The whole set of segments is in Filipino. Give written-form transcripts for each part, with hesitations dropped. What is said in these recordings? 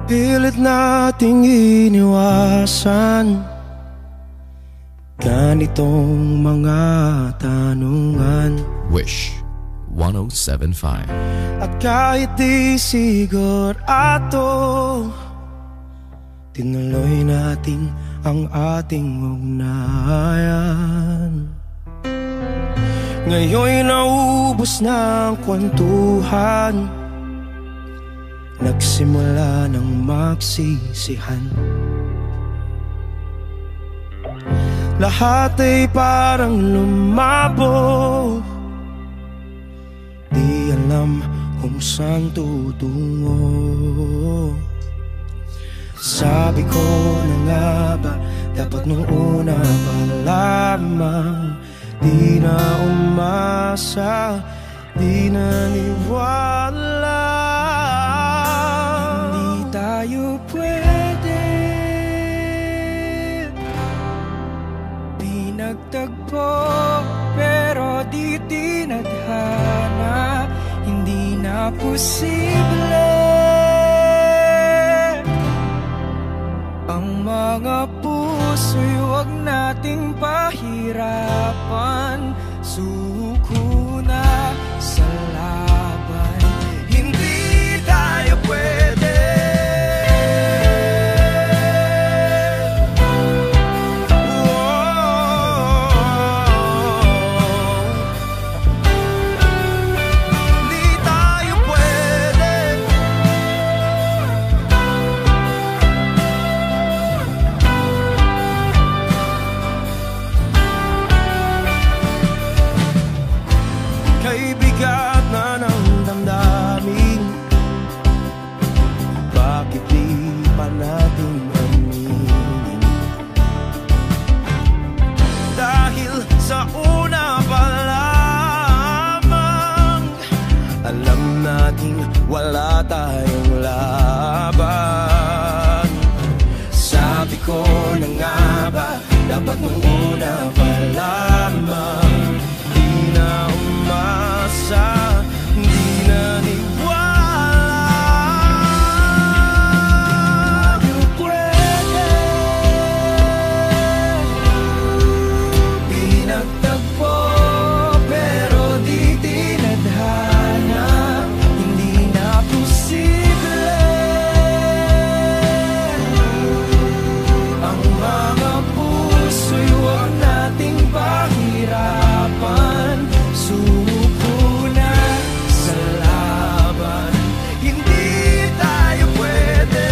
Pilit nating iniwasan ganitong mga tanungan. Wish 107.5. At kahit di sigurado, tinuloy natin ang ating ugnayan. Ngayon'y naubos na ang kwentuhan, nagsimula ng magsisihan. Lahat ay parang lumabo, di alam kung saan tutungo. Sabi ko na nga ba, dapat nung una pa lamang, di na umasa, di naniwala. Hindi tayo pwede pinagtagpo, pero di tinadhana. Hindi na posible ang mga puso'y huwag nating pahirapan. Suko na sa laban, hindi tayo pwede. Wala tayong laban. Sabi ko na nga ba, dapat nung una pa lamang, di na umasa, di na niwala. Tayo pwede pinagtagpo, pero di tinadhana. Pahirapan, suko na sa laban, hindi tayo pwede.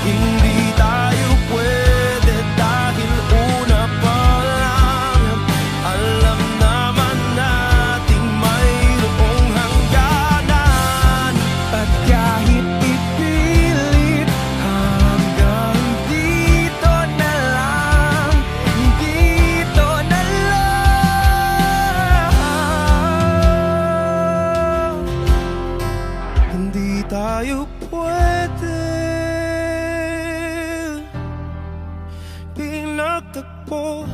Hindi tayo pwede dahil una pa lang, alam naman nating mayroong hangganan. At kahit ipilit hanggang dito na lang, hindi tayo pwede pinagtagpo,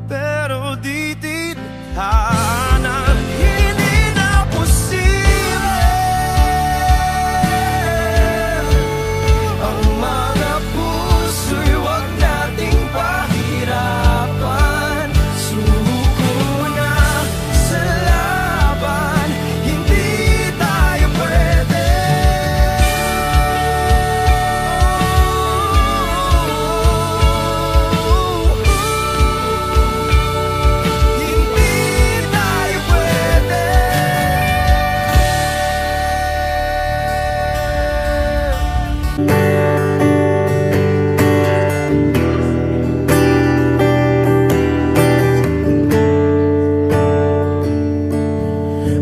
pero di tinadhana. Hindi na posible ang mga puso'y huwag nating pahirapan. Suko na sa laban, hindi tayo pwede.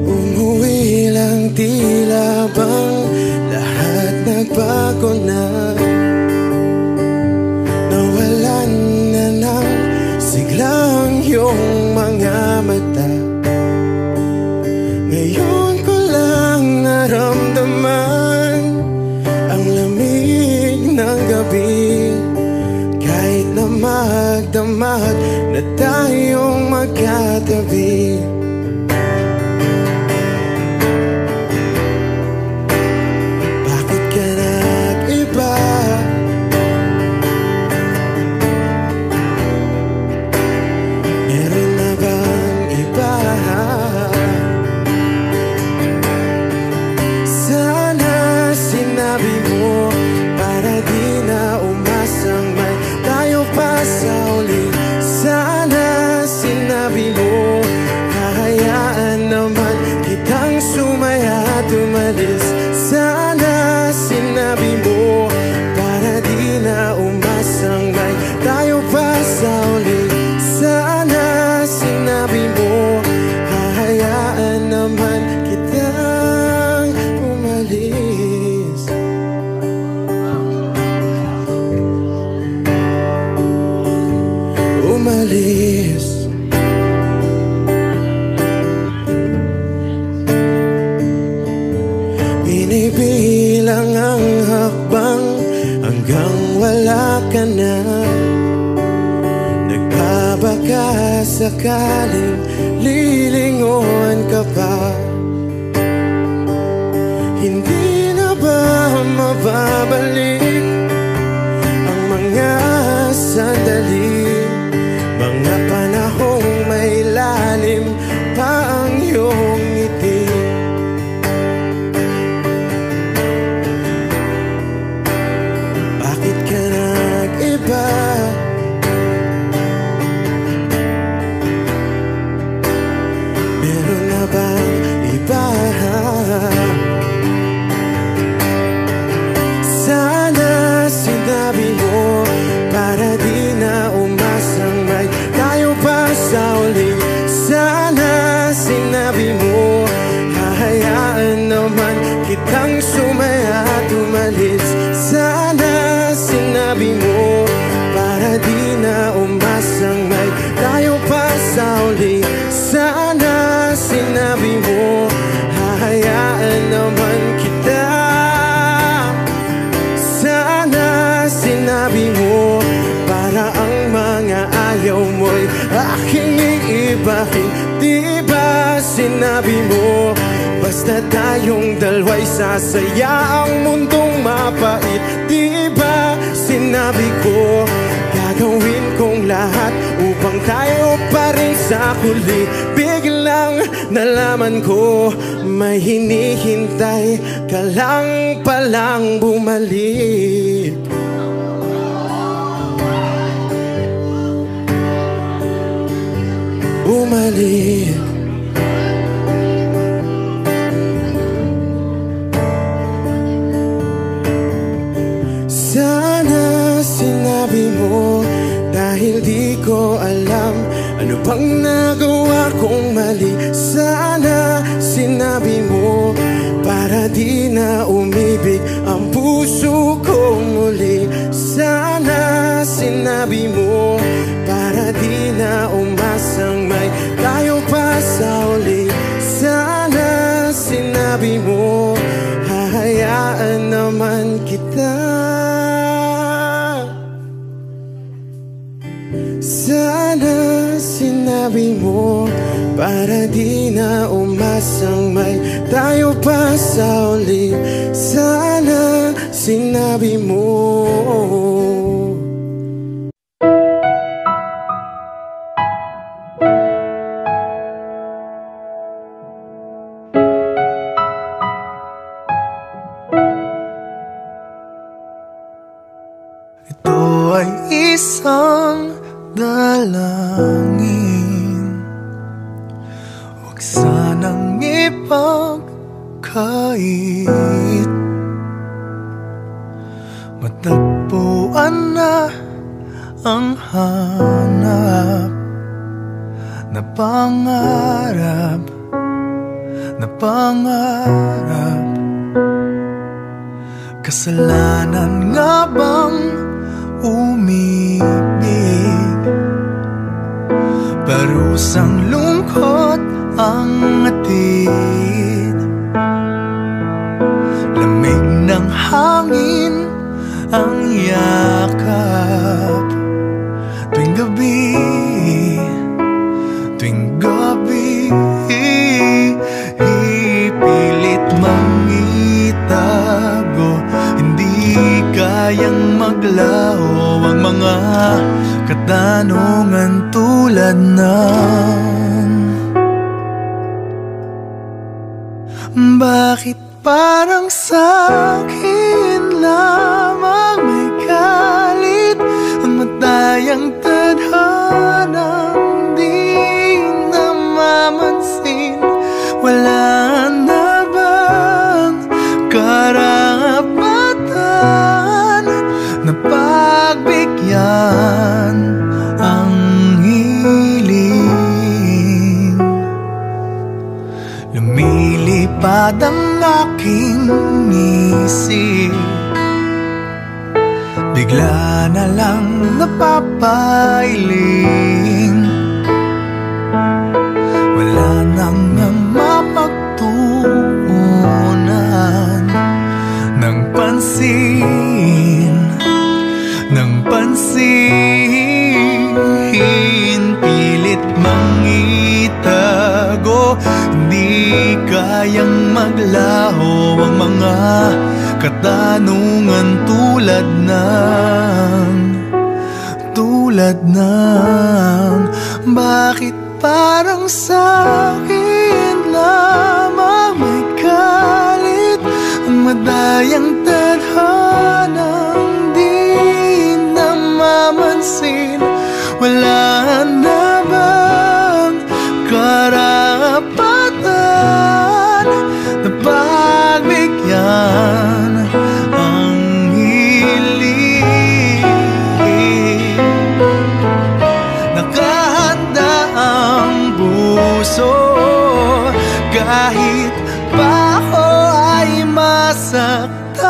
Umuwi lang, tila bang lahat nagbago na. Nawalan na ng siglang iyong mga mata. Ngayon ko lang naramdaman ang lamig ng gabi, kahit na magdamag na tayong magkatabi. Bakit ka na umalis. Binibilang ang hakbang hanggang wala ka na. Nagbabaka sakaling lilingon ka pa. Hindi na ba mababalik ang mga sandali, mga panahong may lalim pa ang iyong ngiti? Bakit ka nag-iba? Meron na bang iba? Sana sinabi mo para di na umasang may tayo pa sa uli. Sana sinabi mo hahayaan naman kitang sumaya at umalis. Sana sinabi mo para di na umasang may tayo pa sa uli. Sana sinabi mo hahayaan naman kita. Sinabi mo para ang mga ayaw mo'y aking iibahin. Di ba sinabi mo basta tayong dalawa'y sasaya ang mundong mapait? Di ba sinabi ko gagawin kong lahat upang tayo pa rin sa huli? Biglang nalaman ko may hinihintay ka lang palang bumalik. Bumalik. Sana sinabi mo dahil di ko alam ano bang nagawa kong mali. Sana sinabi mo para di na umibig ang puso ko muli. Sana sinabi mo para di na umasang may tayo pa sa uli. Sana sinabi mo hahayaan naman kita. Sana sinabi mo para di na umasang may tayo pa sa uli. Sana sinabi mo. Ito ay isang dalangin, huwag sanang ipagkait. Matagpuan na ang hanap na pangarap, na pangarap. Kasalanan nga bang umibig? Parusang lungkot ang atid, lamig ng hangin ang yakap. Tuwing gabi, tuwing gabi, ipilit mang itago. Hindi kayang maglaho ang mga katanungan tulad ng bakit parang sa'kin lamang may galit ang matayang tadhanang di namamansin? Wala na bang karapatan na pagbigyan ang hiling? Lumilipad ang aking isip, bigla na lang napapailing. madayang maglaho ang mga katanungan tulad ng bakit parang sa'kin lamang may galit ang madayang tadhanang di namamansin. Wala na bang karapatan na pagbigyan ang hiling? Nakahanda ang puso kahit pa ako ay masaktan.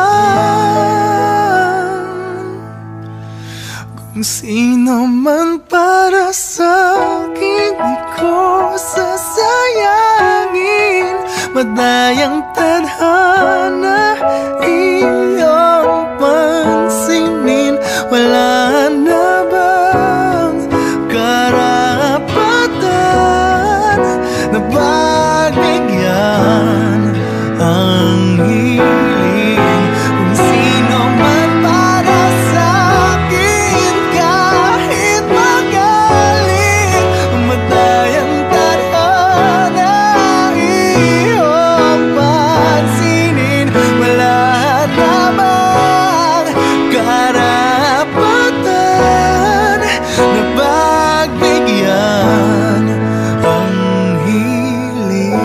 Kung sino man para sa'kin di ko sasayangin. Madayang tadhana iyong pansinin. Wala na bang karapatan na pagbigyan ang hiling? Kung sino man para sa'kin kahit magaling, madayang tadhana iyong pansinin. Wala na bang karapatan na pagbigyan ang hiling?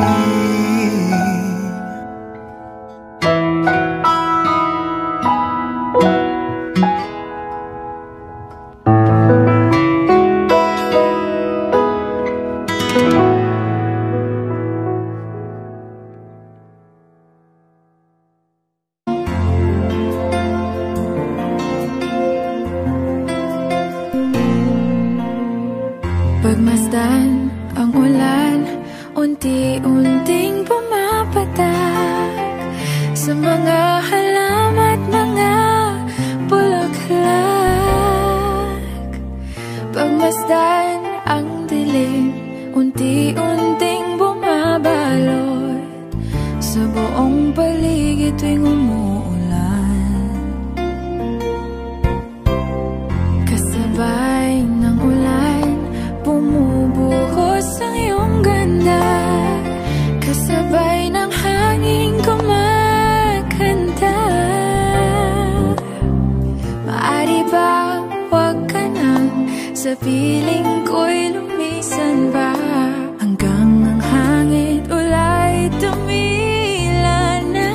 Pagmasdan ang ulan, unti-unting pumapatak sa mga halaman at mga bulaklak. Pagmasdan ang dilim, unti-unting bumabalot sa buong paligid tuwing umuulan. Kasabay ng ulan, bumubuhos ang iyong ganda. Kasabay ng hangin kumakanta. Maari ba wag ka nang sa piling ko'y lumisan ba, hanggang ang hangin ulay tumila na.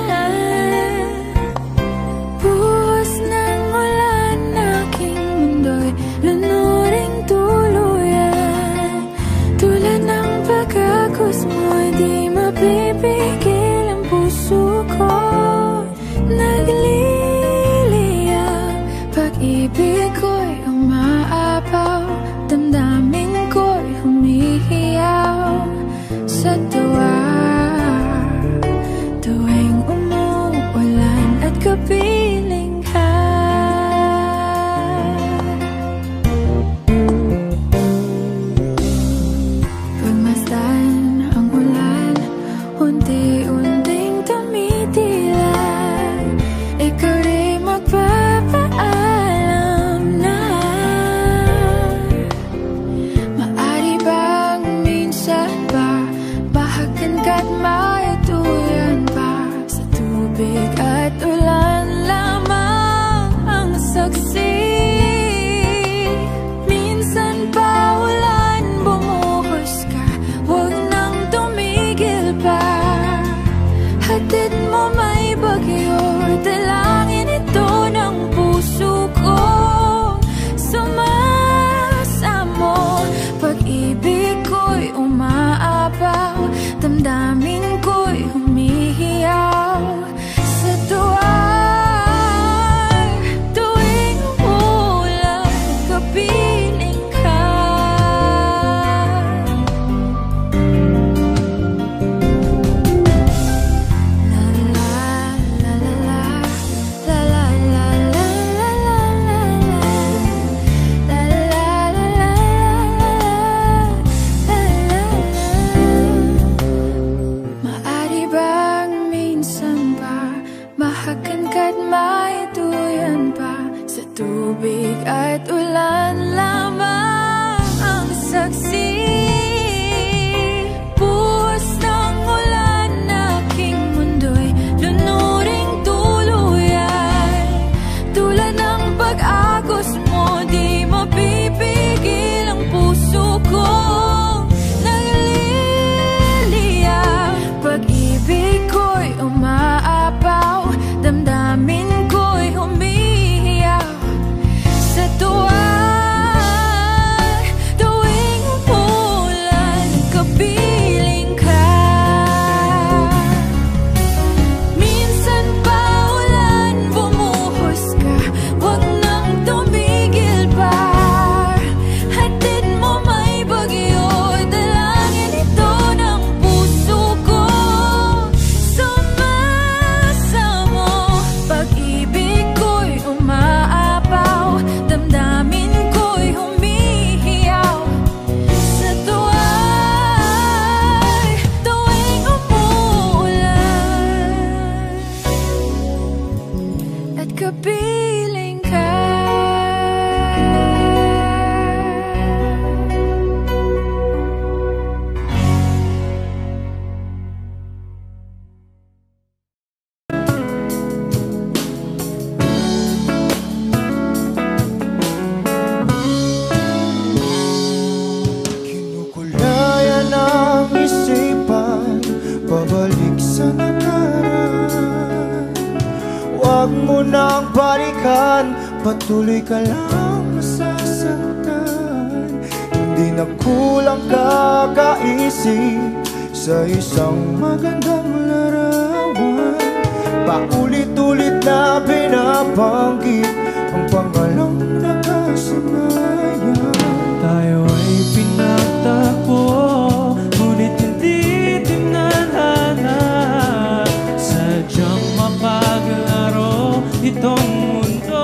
Buhos ng ulan, aking mundo'y lunuring tuluyan. Tulad ng pagkagos mo'y di mapipigil ang puso ko. Nagliliyab, pag-ibig ko'y umaapaw, damdamin ko'y humihiyaw sa tuwa. Tuwing umuulan at kapiling ka, pagmasdan ang ulan, unti-unting tumitilay. Ikaw rin magpapaalam na. Maari bang minsan ba bahag saksi. Buhos ng ulan, aking mundo'y lunuring tuluyan. Tulad ng pag-agos mo, di mapipigil ang puso ko. Nagliliya, pag-ibig ko'y umaapaw, damdamin ko'y humihiyaw sa tuwa. Tuwing umulan, kapiling ka. Minsan pa ulan, bumuhos ka, wag nang tumigil pa. Hatid mo may bagyo, dalangin ito ng puso ko. Sumasamo, pag-ibig ko'y umaapaw, damdamin ko'y humihiyaw sa tuwa. Tuwing umuulan at kapiling ka. Kinukulayan ang isipan, pabalik sa nakaraan. Huwag mo nang balikan, patuloy ka lang masasaktan. Hindi na kulang kakaisip sa isang magandang larawan. Paulit-ulit na binabanggit ang pangalang nakasanayan. Tayo ay pinagtagpo, ngunit hindi tinadhana. Sadyang mapaglaro itong mundo.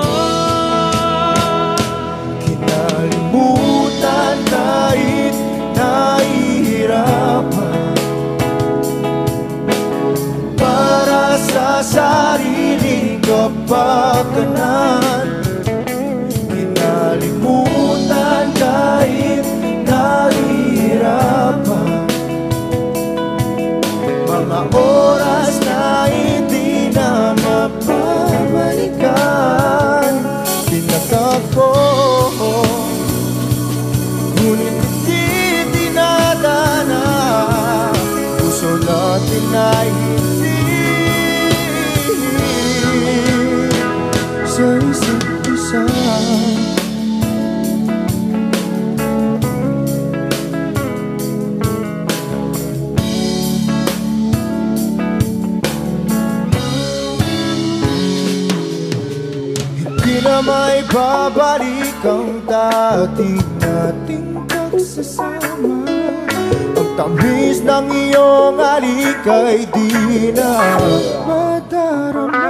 Kinalimutan kahit nahihirapan, para sa sariling kapakanan. Kinalimutan kahit nahihirapan, mga oras na hindi na mapabalikan. Pinagkako, ngunit hindi dinadana. Puso natin ay hindi sa isa't isa. Hindi na may babalik ang dati nating pagsasama. Ang tamis ng iyong halik ay di na madarama.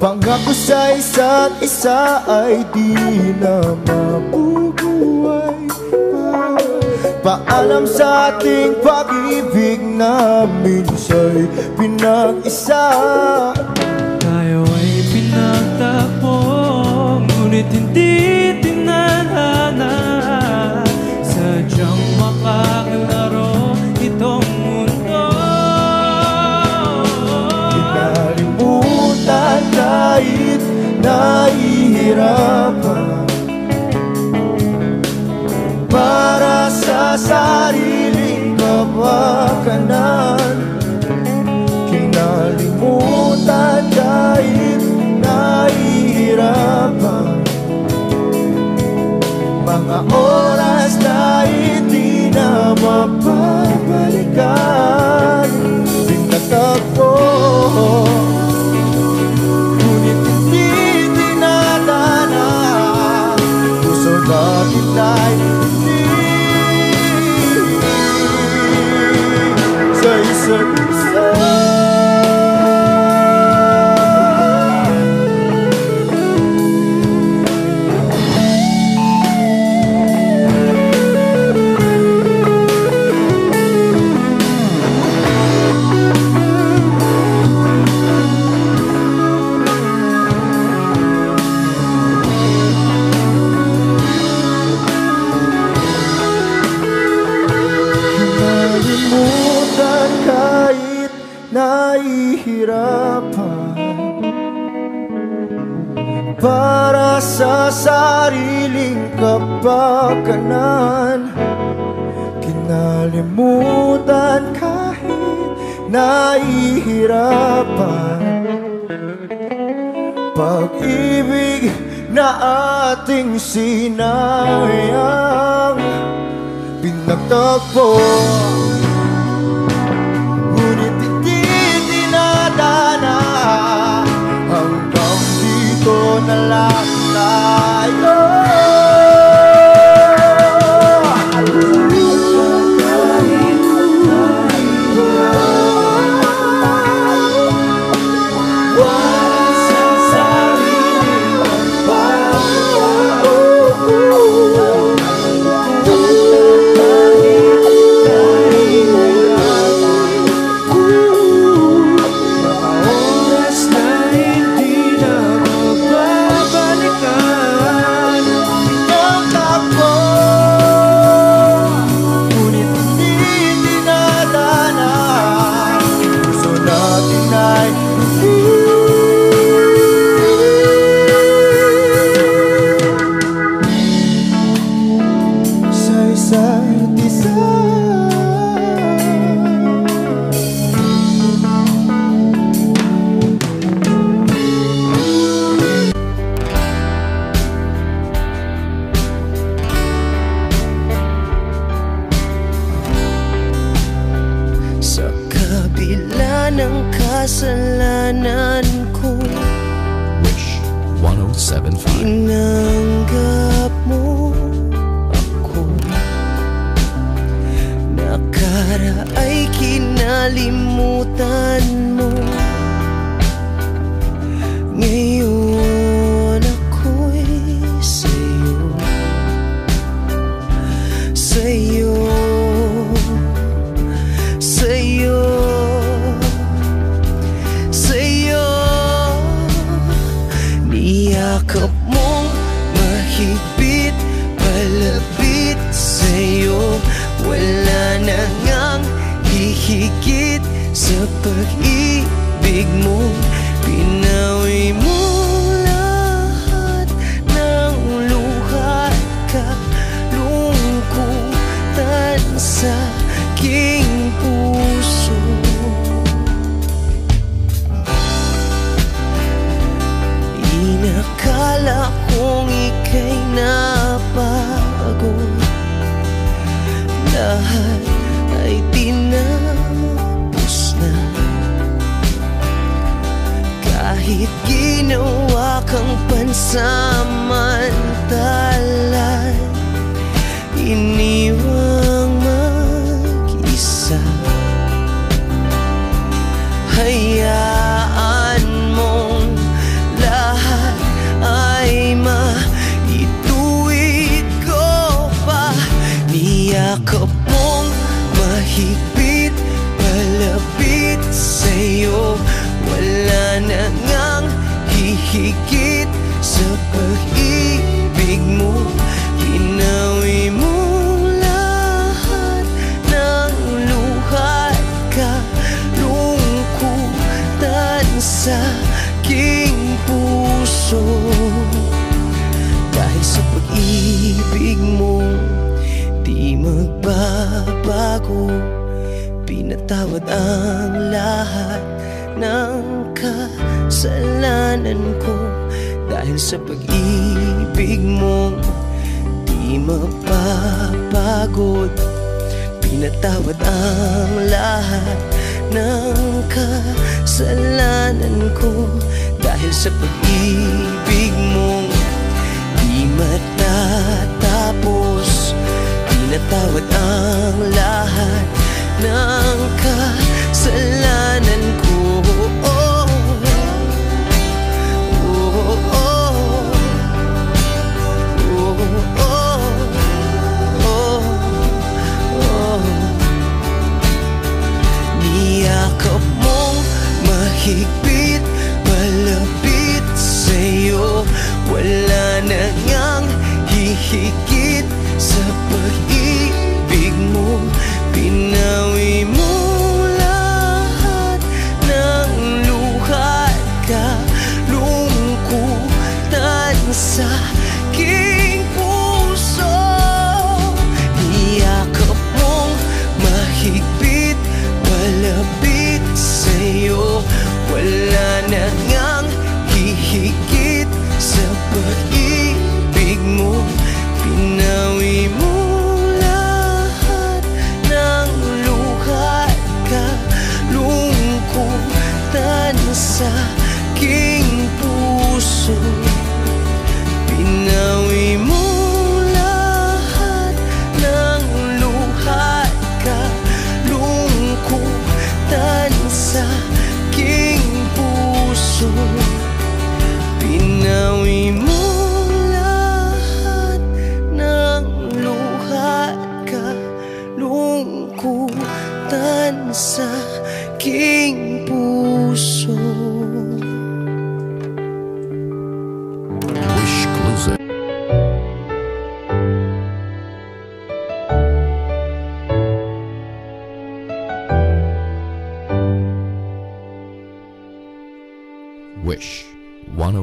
Pangako sa isa't isa ay di na mabubuhay pa. Paalam sa ating pag-ibig na minsa'y pinag-isa. Tayo ay pinagtagpo, ngunit hindi tinadhana. Sadyang makaglaro itong mundo. Kinalimutan kahit nahihirapan, para sa sariling kapakanan. Kinalimutan kahit nahihirapan, mga oras na hindi na mapabalikan. Pinagtagpo, ngunit hindi dinadana. Puso natin ay hindi sa isa't isa. nahihirapan para sa sariling kapakanan. Kinalimutan kahit nahihirapan pag-ibig na ating sinayang pinagtagpo. Ngunit hindi dinadana, hanggang dito na lang tayo. Kasalanan ko, Wish 107.5. Tinanggap mo ako. Nakaraay kinalimutan mo. Ngayon ako'y sa'yo, sa'yo, sa'yo, sa'yo. Niyakap mong mahigpit, palapit sa'yo. Wala na ngang hihigit sa pag-ibig mo. Pinawi mo lahat ng luha at kalungkutan sa aking puso. Inakala kong ika'y napagod, lahat ay tinapos na. Kahit ginawa kang pansamantalan, iniwang mag-isa. Hayaan mong lahat ay maituwid ko pa. Niyakap mong mahigpit, palapit sa'yo. Wala na ngang hihigit sa pag-ibig mo. Pinawi mo lahat ng luha at kalungkutan sa aking puso. Dahil sa pag-ibig mo di magbabago, pinatawad ang lahat ng kasalanan ko. Dahil sa pag-ibig mo di mapapagod, pinatawad ang lahat ng kasalanan ko. Dahil sa pag-ibig mo di matatapos, pinatawad ang lahat ng kasalanan ko. Oh, oh, oh, oh, oh, oh, oh. Niyakap mong mahigpit, palapit sa'yo. Wala na ngang hihigit sa pag-ibig mo. Pinawi mo lahat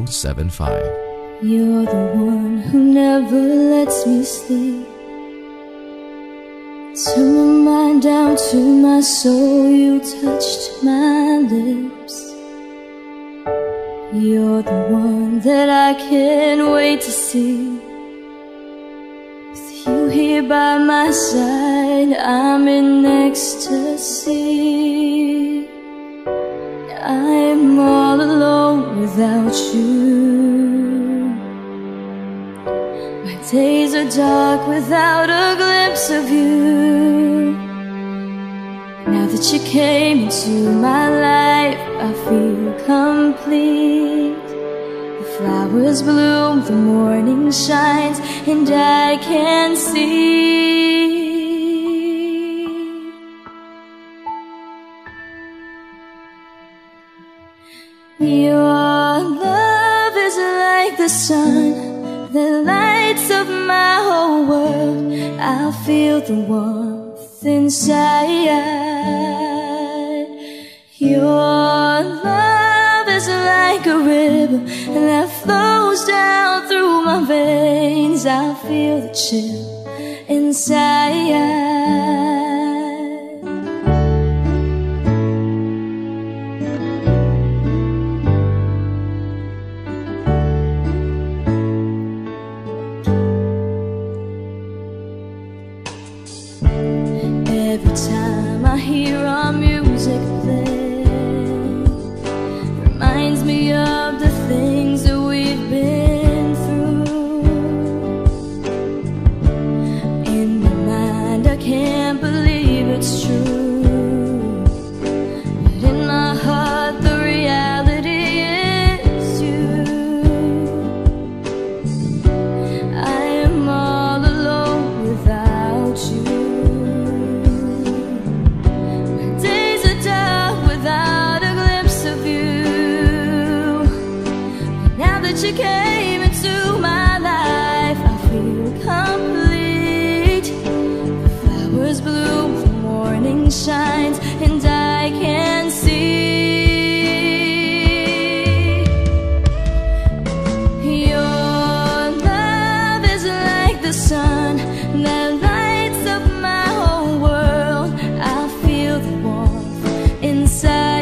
1075. You're the one who never lets me sleep. Turn my mind down to my soul, you touched my lips. You're the one that I can't wait to see. With you here by my side, I'm in ecstasy. I'm all alone without you. My days are dark without a glimpse of you. Now that you came into my life, I feel complete. The flowers bloom, the morning shines, and I can see. Your love is like the sun that lights up my whole world. I feel the warmth inside. Your love is like a river that flows down through my veins. I feel the chill inside. Every time I hear our music play, reminds me of the things that we've been through. In my mind I can't believe it's true, but in my heart the reality is you. I am all alone without you. You came into my life, I feel complete. The flowers bloom, the morning shines, and I can see. Your love is like the sun that lights up my whole world. I feel the warmth inside.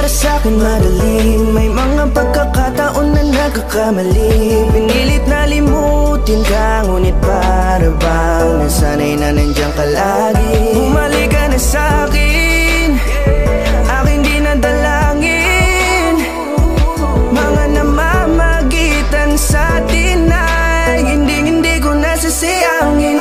Sa'kin madali, may mga pagkakataon na nagkakamali. Pinilit na limutin ka, ngunit para bang nasanay na nandiyan ka lagi. Bumalik ka na sa'kin, aking di nadalangin. Mga namamagitan sa'tin ay hindi ko nasasayangin.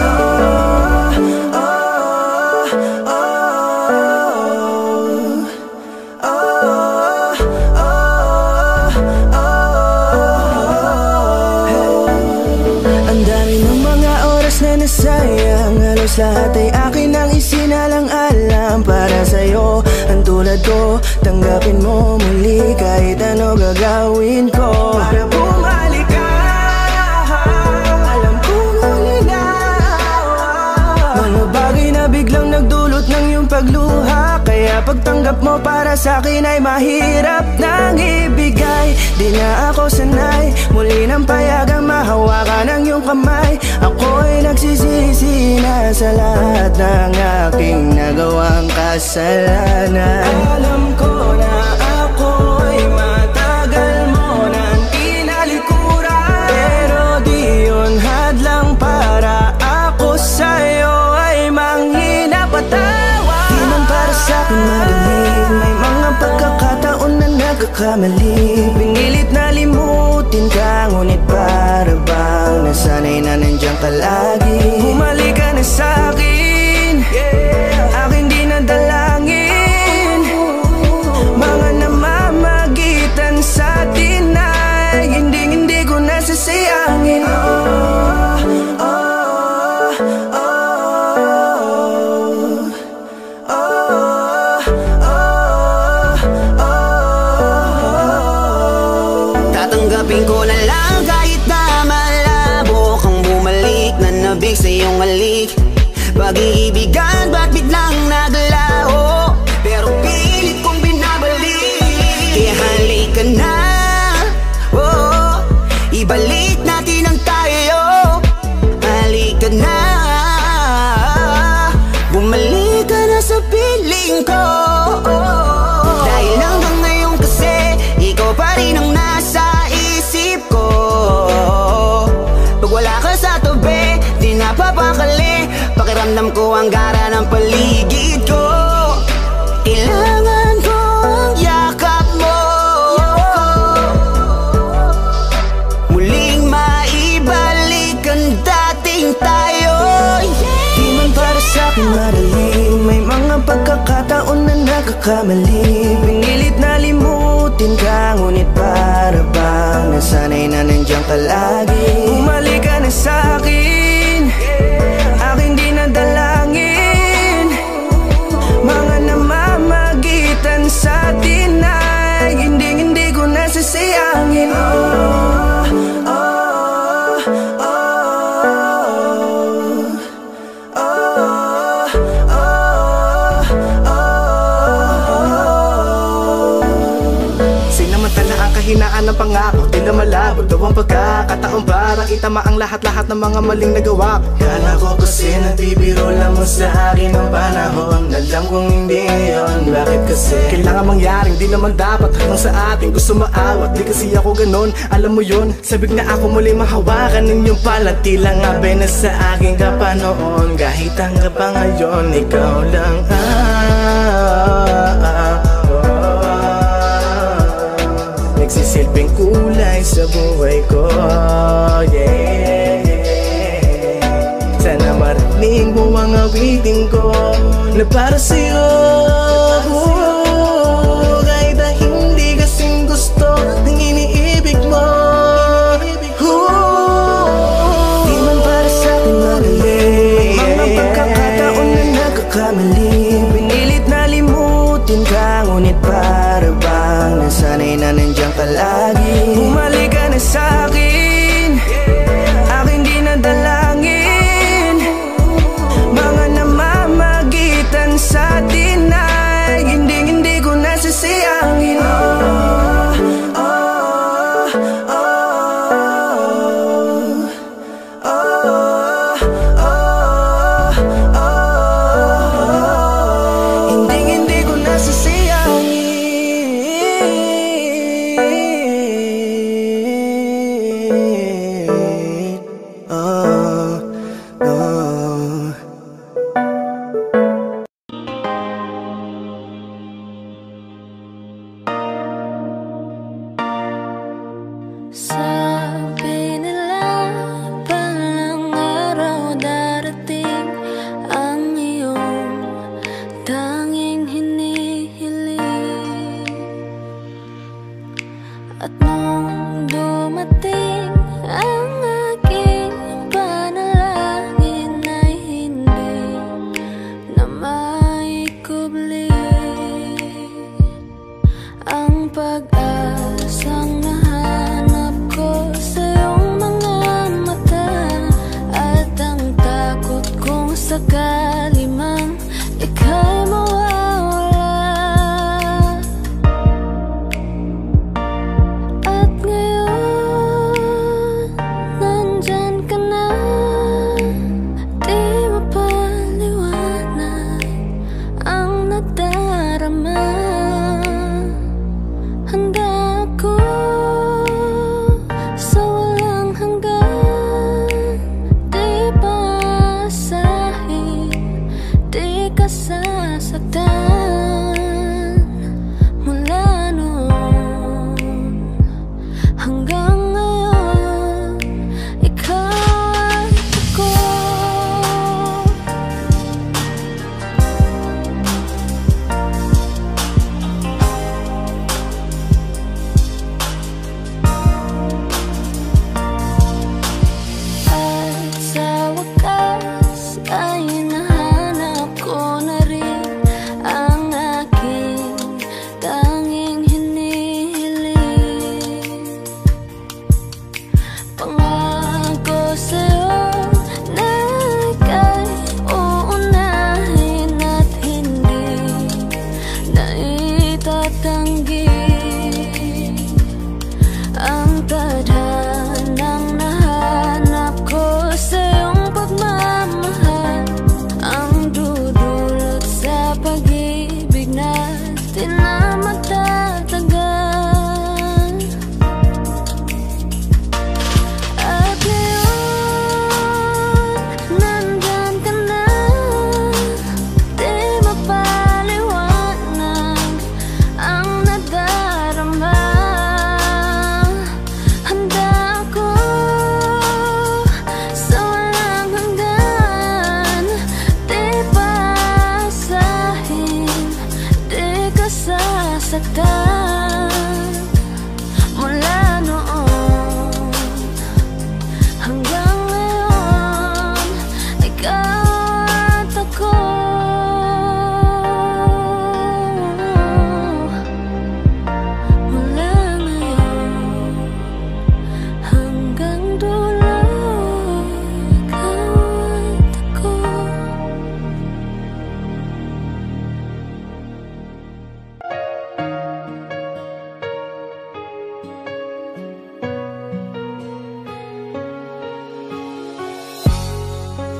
Sayang, halos lahat ay akin ang isinalang-alam para sa'yo. Ang tulad ko, tanggapin mo muli kahit ano gagawin ko para bumalik ka. Alam kong ulinaw mga bagay na biglang nagdulot ng iyong pagluha. Kaya pagtanggap mo para sa'kin ay mahirap nang ibigay. Di na ako sanay, muli nang payagang mahawakan ang iyong kamay. Ako'y nagsisisi na sa lahat ng aking nagawang kasalanan. Alam ko na ako'y matagal mo nang tinalikuran, pero di yun hadlang para ako sa'yo ay manghina patawa. Di man para sa'kin madali, may mga pagkakataon nagkakamali. Pinilit na limutin ka, ngunit para bang nasanay na nandiyan ka lagi. Bumalik ka na sa'kin, aking di nadalangin. Mga namamagitan sa atin ay hindi ko nasasayangin. Tatanggapin ko na lang kahit na malabo kang bumalik na nabig sa iyong halik. Pag-iibigan ba't biglang naglaho, pero pilit kong binabalik. Kaya halika na, oh, ibalik natin ang tayo. Halika na, bumalik ka na sa piling ko. Dahil hanggang ngayon kasi ikaw pa rin ang nasa isip ko. Pag wala ka sa tabi, di napapakali. Pakiramdam ko ang gara ng paligid ko. Kailangan ko ang yakap mo, muling maibalik ang dating tayo. Di man para sa'kin madali, may mga pagkakataon na nagkakamali. Pinilit na limutin ka, ngunit para bang nasanay na nandiyan ka lagi. Bumalik ka na sa'kin, aking di nadalangin. Mga namamagitan sa atin ay hindi ko nasasayangin. Sinamantala ang kahinaan ng pangako, di na malabo daw ang pagkakataon para itama ang lahat-lahat ng mga maling nagawa ko. Kala ko kasi nabibiro lang mo sa akin ang panahon. Alam kong hindi yun, bakit kasi kailangan mangyaring di naman dapat hanggang sa atin gusto maawat. Di kasi ako ganon, alam mo yun. Sabik na ako muli mahawakan ninyong palat. Tila nga na sa akin ka pa noon. Kahit hanggang pa ngayon, ikaw lang nagsisilbing kulay sa buhay ko, yeah. Sana marinig mo ang awitin ko na para sa'yo, kahit na hindi kasing gusto ng iniibig mo. Di man para sa'kin madali, mga pagkakataon na nagkakamali. Pinilit na limutin ka, ngunit para bang nasanay na nandiyan ka lagi. Bumalik ka na sa'kin, aking di nadalangin. Mga namamagitan sa atin ay hindi ko nasasayangin. Hindi ko nasasayangin.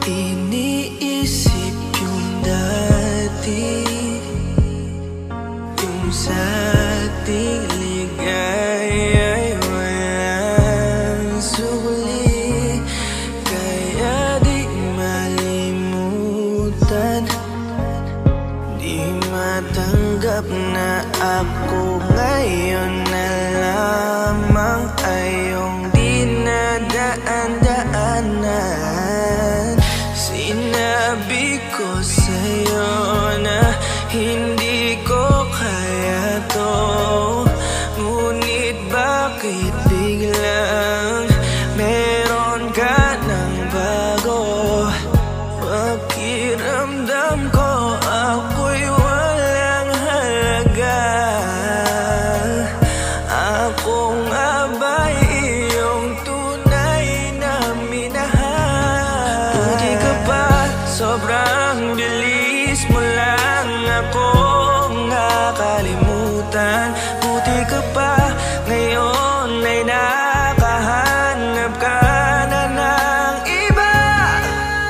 iniisip yung dati, yung sa ating ligaya'y walang suli. Kaya di malimutan, di matanggap na ako ngayon na lamang ay yung dinadaan-daanan. Sinabi ko sa'yo na hindi ko kaya to, ngunit bakit biglang meron ka ng bago? Pakiramdam ko ako'y walang halaga. Ako nga ba'y iyong tunay na minahal? Buti ka pa, sobrang bilis mo lang akong nakalimutan. Buti ka pa, ngayon ay nakahanap ka na ng iba.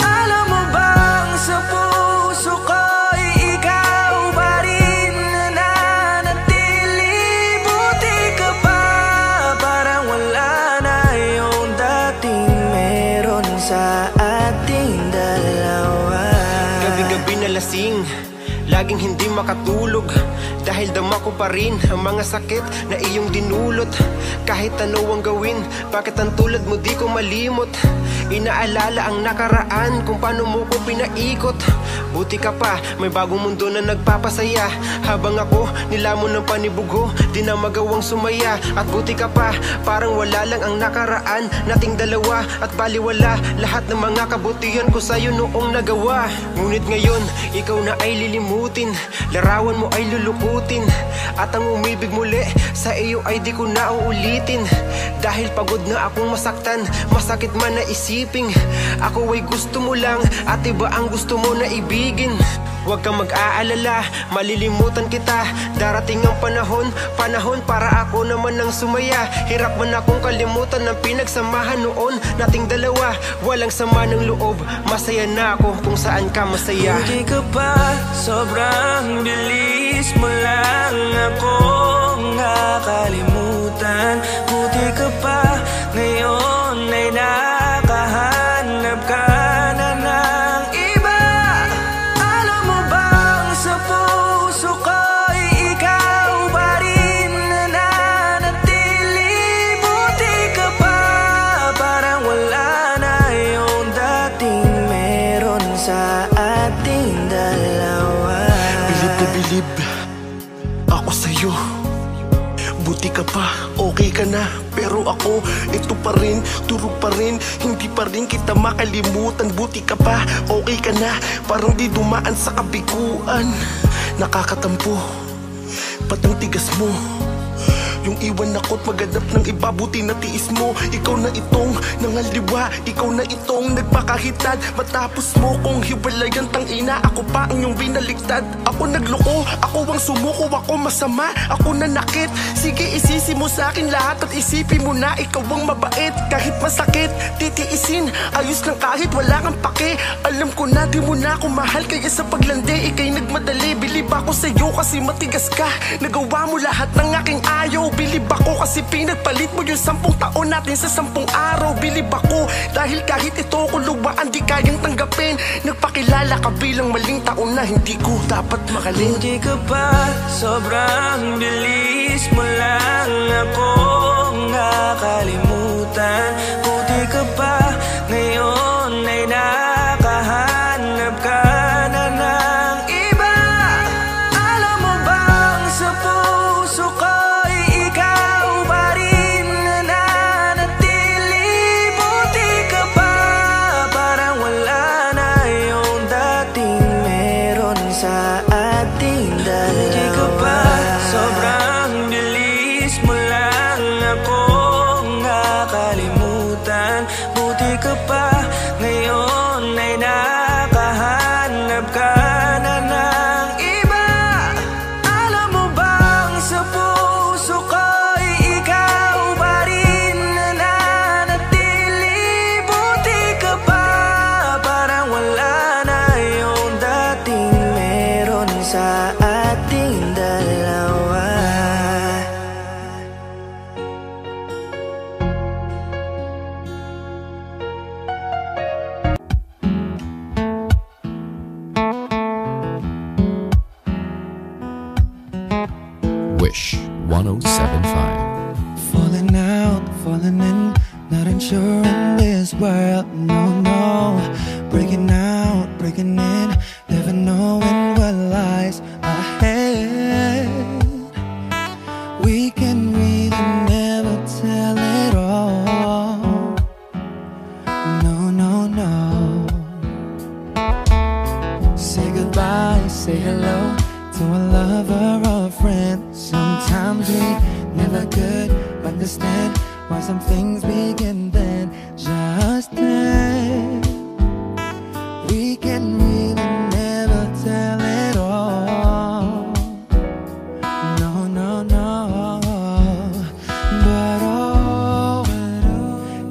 Alam mo bang sa puso ko'y ikaw pa rin na nanatili? Buti ka pa, parang wala na yung dating meron sa ating dalawa. Gabi-gabi na lasing, laging hindi makatulog, dahil dama ko pa rin ang mga sakit na iyong dinulot. Kahit ano ang gawin, bakit ang tulad mo di ko malimot? Inaalala ang nakaraan, kung paano mo ko pinaikot. Buti ka pa, may bagong mundo na nagpapasaya, habang ako nilamon ng panibugho, di na magawang sumaya. At buti ka pa, parang wala lang ang nakaraan nating dalawa, at baliwala lahat ng mga kabutihan ko sa'yo noong nagawa. Ngunit ngayon, ikaw na ay lilimutin, larawan mo ay lulukutin, at ang umibig muli sa iyo ay di ko na uulitin. Dahil pagod na akong masaktan, masakit man na isiping ako ay gusto mo lang at iba ang gusto mo na ibigin. Huwag kang mag-aalala, malilimutan kita. Darating ang panahon para ako naman ang sumaya. Hirap man akong kalimutan ng pinagsamahan noon nating dalawa. Walang sama ng loob, masaya na ako kung saan ka masaya. Buti ka pa, sobrang bilis mo lang akong nakalimutan. Buti ka pa, ngayon ay nakahanap ka na ng iba. Alam mo bang sa puso ko'y ikaw pa rin na nanatili? Buti ka pa, parang wala na yung dating meron sa ating dalawa. Bilib na bilib ako sa'yo. Buti ka pa, okay ka na. Pero ako, ito pa rin, turo pa rin, hindi pa rin kita makalimutan. Buti ka pa, okay ka na, parang di dumaan sa kabiguan. Nakakatampo, ba't ang tigas mo? Yung iwan ako't maghanap ng iba, buti na tiis mo. Ikaw na itong nangaliwa, ikaw na itong nagpakahitad. Matapos mo kong hiwalayan, tangina, ako pa ang iyong binaliktad. Ako nagloko, ako ang sumuko, ako masama, ako nanakit. Sige, isisi mo sa akin lahat at isipin mo na ikaw ang mabait. Kahit masakit, titiisin, ayos lang kahit wala kang pake. Alam ko na di mo na ako mahal, kaya sa paglandi ikay nagmadali. Bilib ako sa'yo kasi matigas ka, nagawa mo lahat ng aking ayaw. Bilib ako kasi pinagpalit mo yung 10 taon natin sa 10 araw. Bilib ako dahil kahit ito ko luwaan di kayang tanggapin. Nagpakilala ka bilang maling taon na hindi ko dapat makalin. Buti ka pa, sobrang bilis mo lang akong nakalimutan. Buti ka pa, ngayon ay nakahanap ka na ng iba. Alam mo bang sa puso ko'y ikaw pa rin na nanatili? Buti ka pa, parang wala na yung dating meron sa ating dalawa. Buti ka pa, sobrang bilis mo lang akong 1075. Falling out, falling in, not unsure in this world, no, no. Breaking out, breaking in, never knowing what lies ahead. We can really never tell it all, no, no, no. Say goodbye, say hello to a lover or a friend. Sometimes we never could understand why some things begin then, just then. We can really never tell it all, no, no, no. But oh,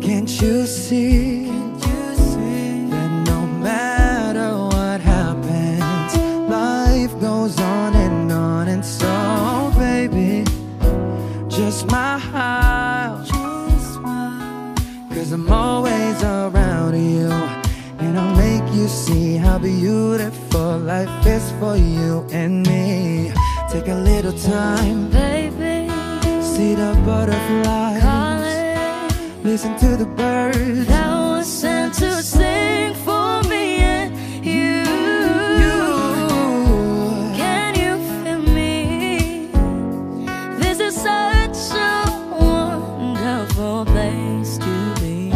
can't you see that no matter what happens, life goes on, and so baby, just smile, cause I'm always around you, and I'll make you see how beautiful life is for you and me. Take a little time, baby, see the butterflies, calling, listen to the birds that was sent to sing for me and you. Can you feel me? This is such a wonderful place to be.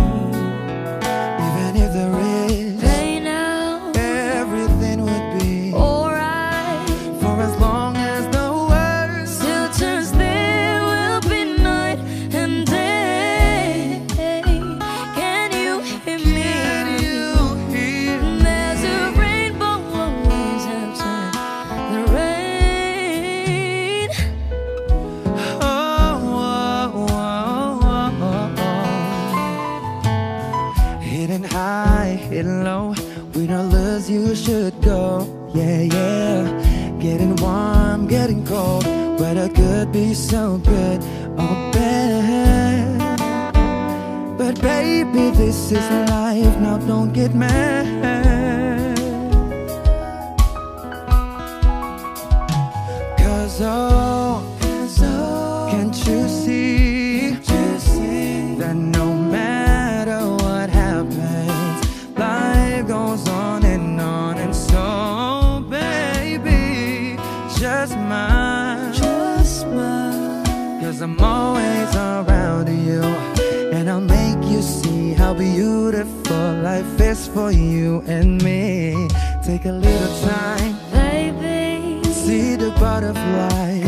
Even if there is Hey now, everything would be alright. for as long as the world Still turns, there will be night and day. Can you hear me? There's a rainbow always after the rain. Hidden high, hidden low, with our loves you should go. Yeah, yeah. Getting warm, getting cold, weather could be so good or bad. But baby, this is life, now don't get mad. Cause oh, can't you see that no matter what happens, life goes on, and so baby, just smile, cause I'm always around you, and I'll make you see how beautiful life is for you and me. Take a little time, Baby, see the butterflies,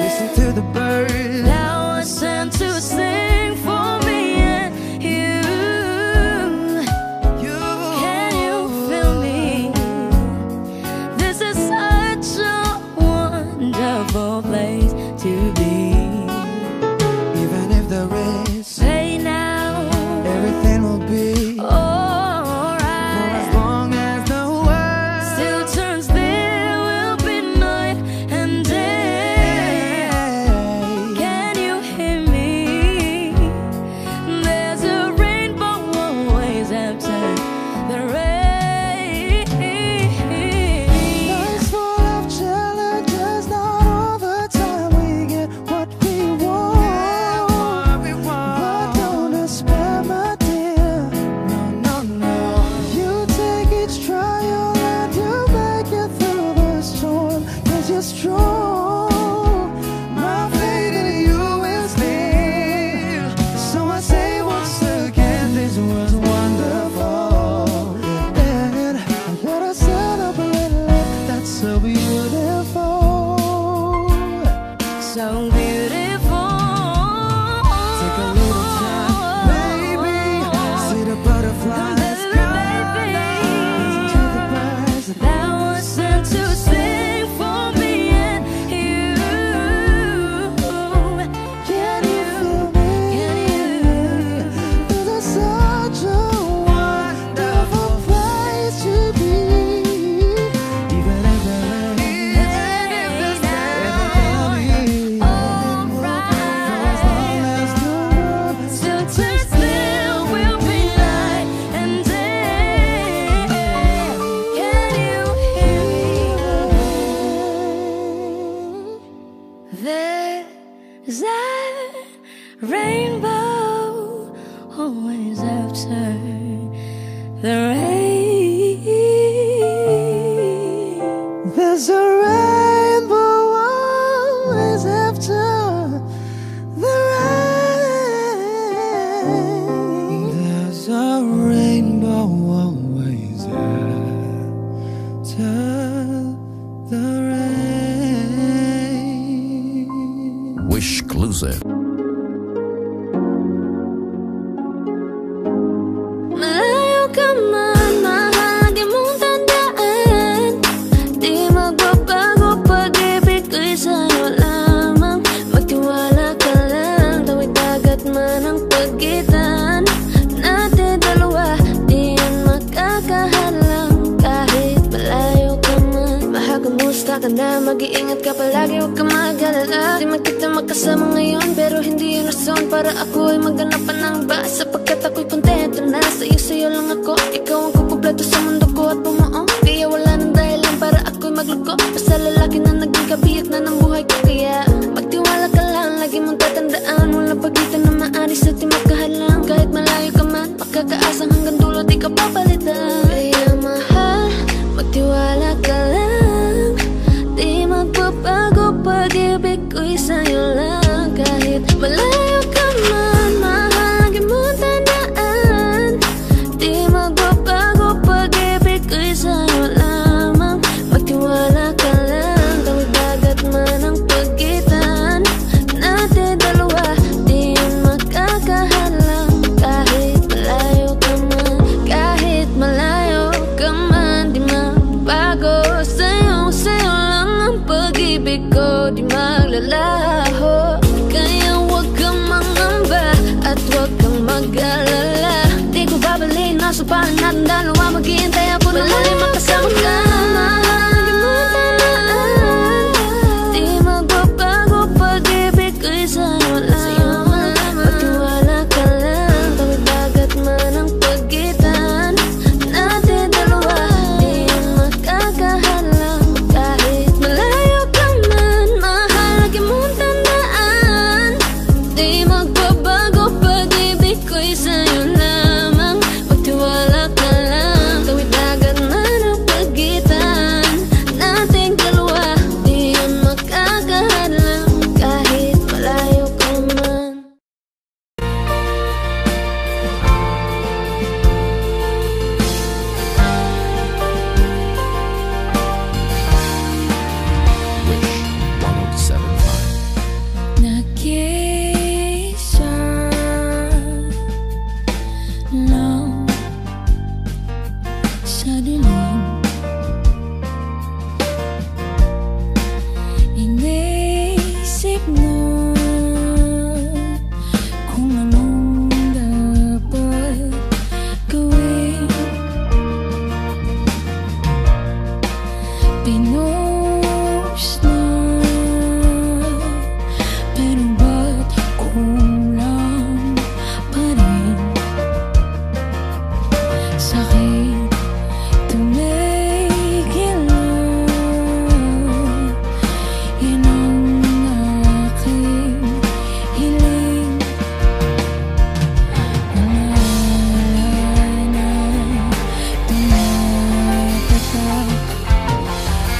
listen to the birds that was sent to sing for me and you. Can you feel me? This is such a wonderful place to be. even if there is Hey now, everything will be for alright. as long as the world Still turns, there will be night and day. Can the rain. There's a rainbow always after the rain. There's a rainbow always after the rain. Wish exclusive. Malayo ka man, mahal mong tandaan. Di magbabago pag-ibig ko'y sa'yo lamang. Magtiwala ka lang, tawid dagat man ang pagitan natin dalawa, di yan makakahalang. Kahit malayo ka man, mahal kumusta ka na, mag-iingat ka palagi, huwag ka mag-alala. Di man kita makasama ngayon, pero hindi yun rason para ako ay maghanap pa ng iba. Sapagkat ako'y kontento na sa'yo lang ako. Ikaw ang kukumpleto sa mundo ko at bumuo. Kaya wala nang dahilan para ako'y magluko. Basta lalaki na naging kabiyak na ng buhay ko. Kaya magtiwala ka lang, lagi mong tatandaan, walang pagitan na maaris at di magkahalang. Kahit malayo ka man, makakaasang hanggang dulo di ka papalitan. Kaya mahal, magtiwala ka lang. Di magbabago pag-ibig ko'y sa'yo lang. Kahit malayo ka man, mahal, lagi mong tandaan. Di magbabago pag-ibig ko'y sa'yo lamang. Magtiwala ka lang, tawid dagat man ang pagitan natin dalawa, di yan makakahalang. Kahit malayo ka man, kahit malayo ka man, di magbago sa'yo lang ang pag-ibig ko, di maglalaho. Kaya huwag kang mangamba at huwag kang mag-alala. Di ko babalik na supahan natin dalawa, maghihintay ako na muli makasama ka. Mahal mo tandaan, di magbabago pag-ibig ko'y sa'yo lamang. Magtiwala ka lang, tawid dagat man ang pagitan natin dalawa, di yan makakahalang. Kahit malayo ka man, mahal, lagi mong tandaan. Di magbabago pag-ibig ko'y sa'yo lamang. Magtiwala ka lang, tawid dagat man ang pagitan nating dalawa, di yan makakahalang. Kahit malayo ka man. Wish 1075. Nag-iisa lang sa dilim, iniisip na kung anong dapat gawin. Pinost na, pero ba't kulang pa rin? Sakit tumigil na, yan ang aking hiling. Wala na tumatatak,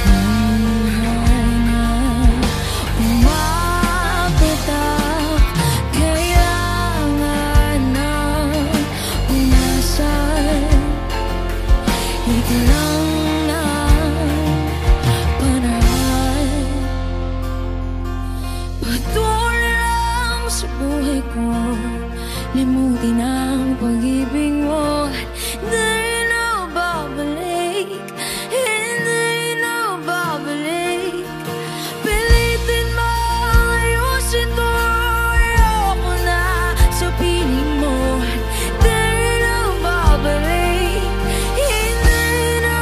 buhay na umapatak. Kaya nga na unasan, ikaw lang na panahal. Patuloy lang sa buhay ko, limutin ang pag-ibig mo. Hindi na babalik, hindi na babalik. Pilitin mo ayusin to, ayoko na sa piling mo. Hindi na babalik, hindi na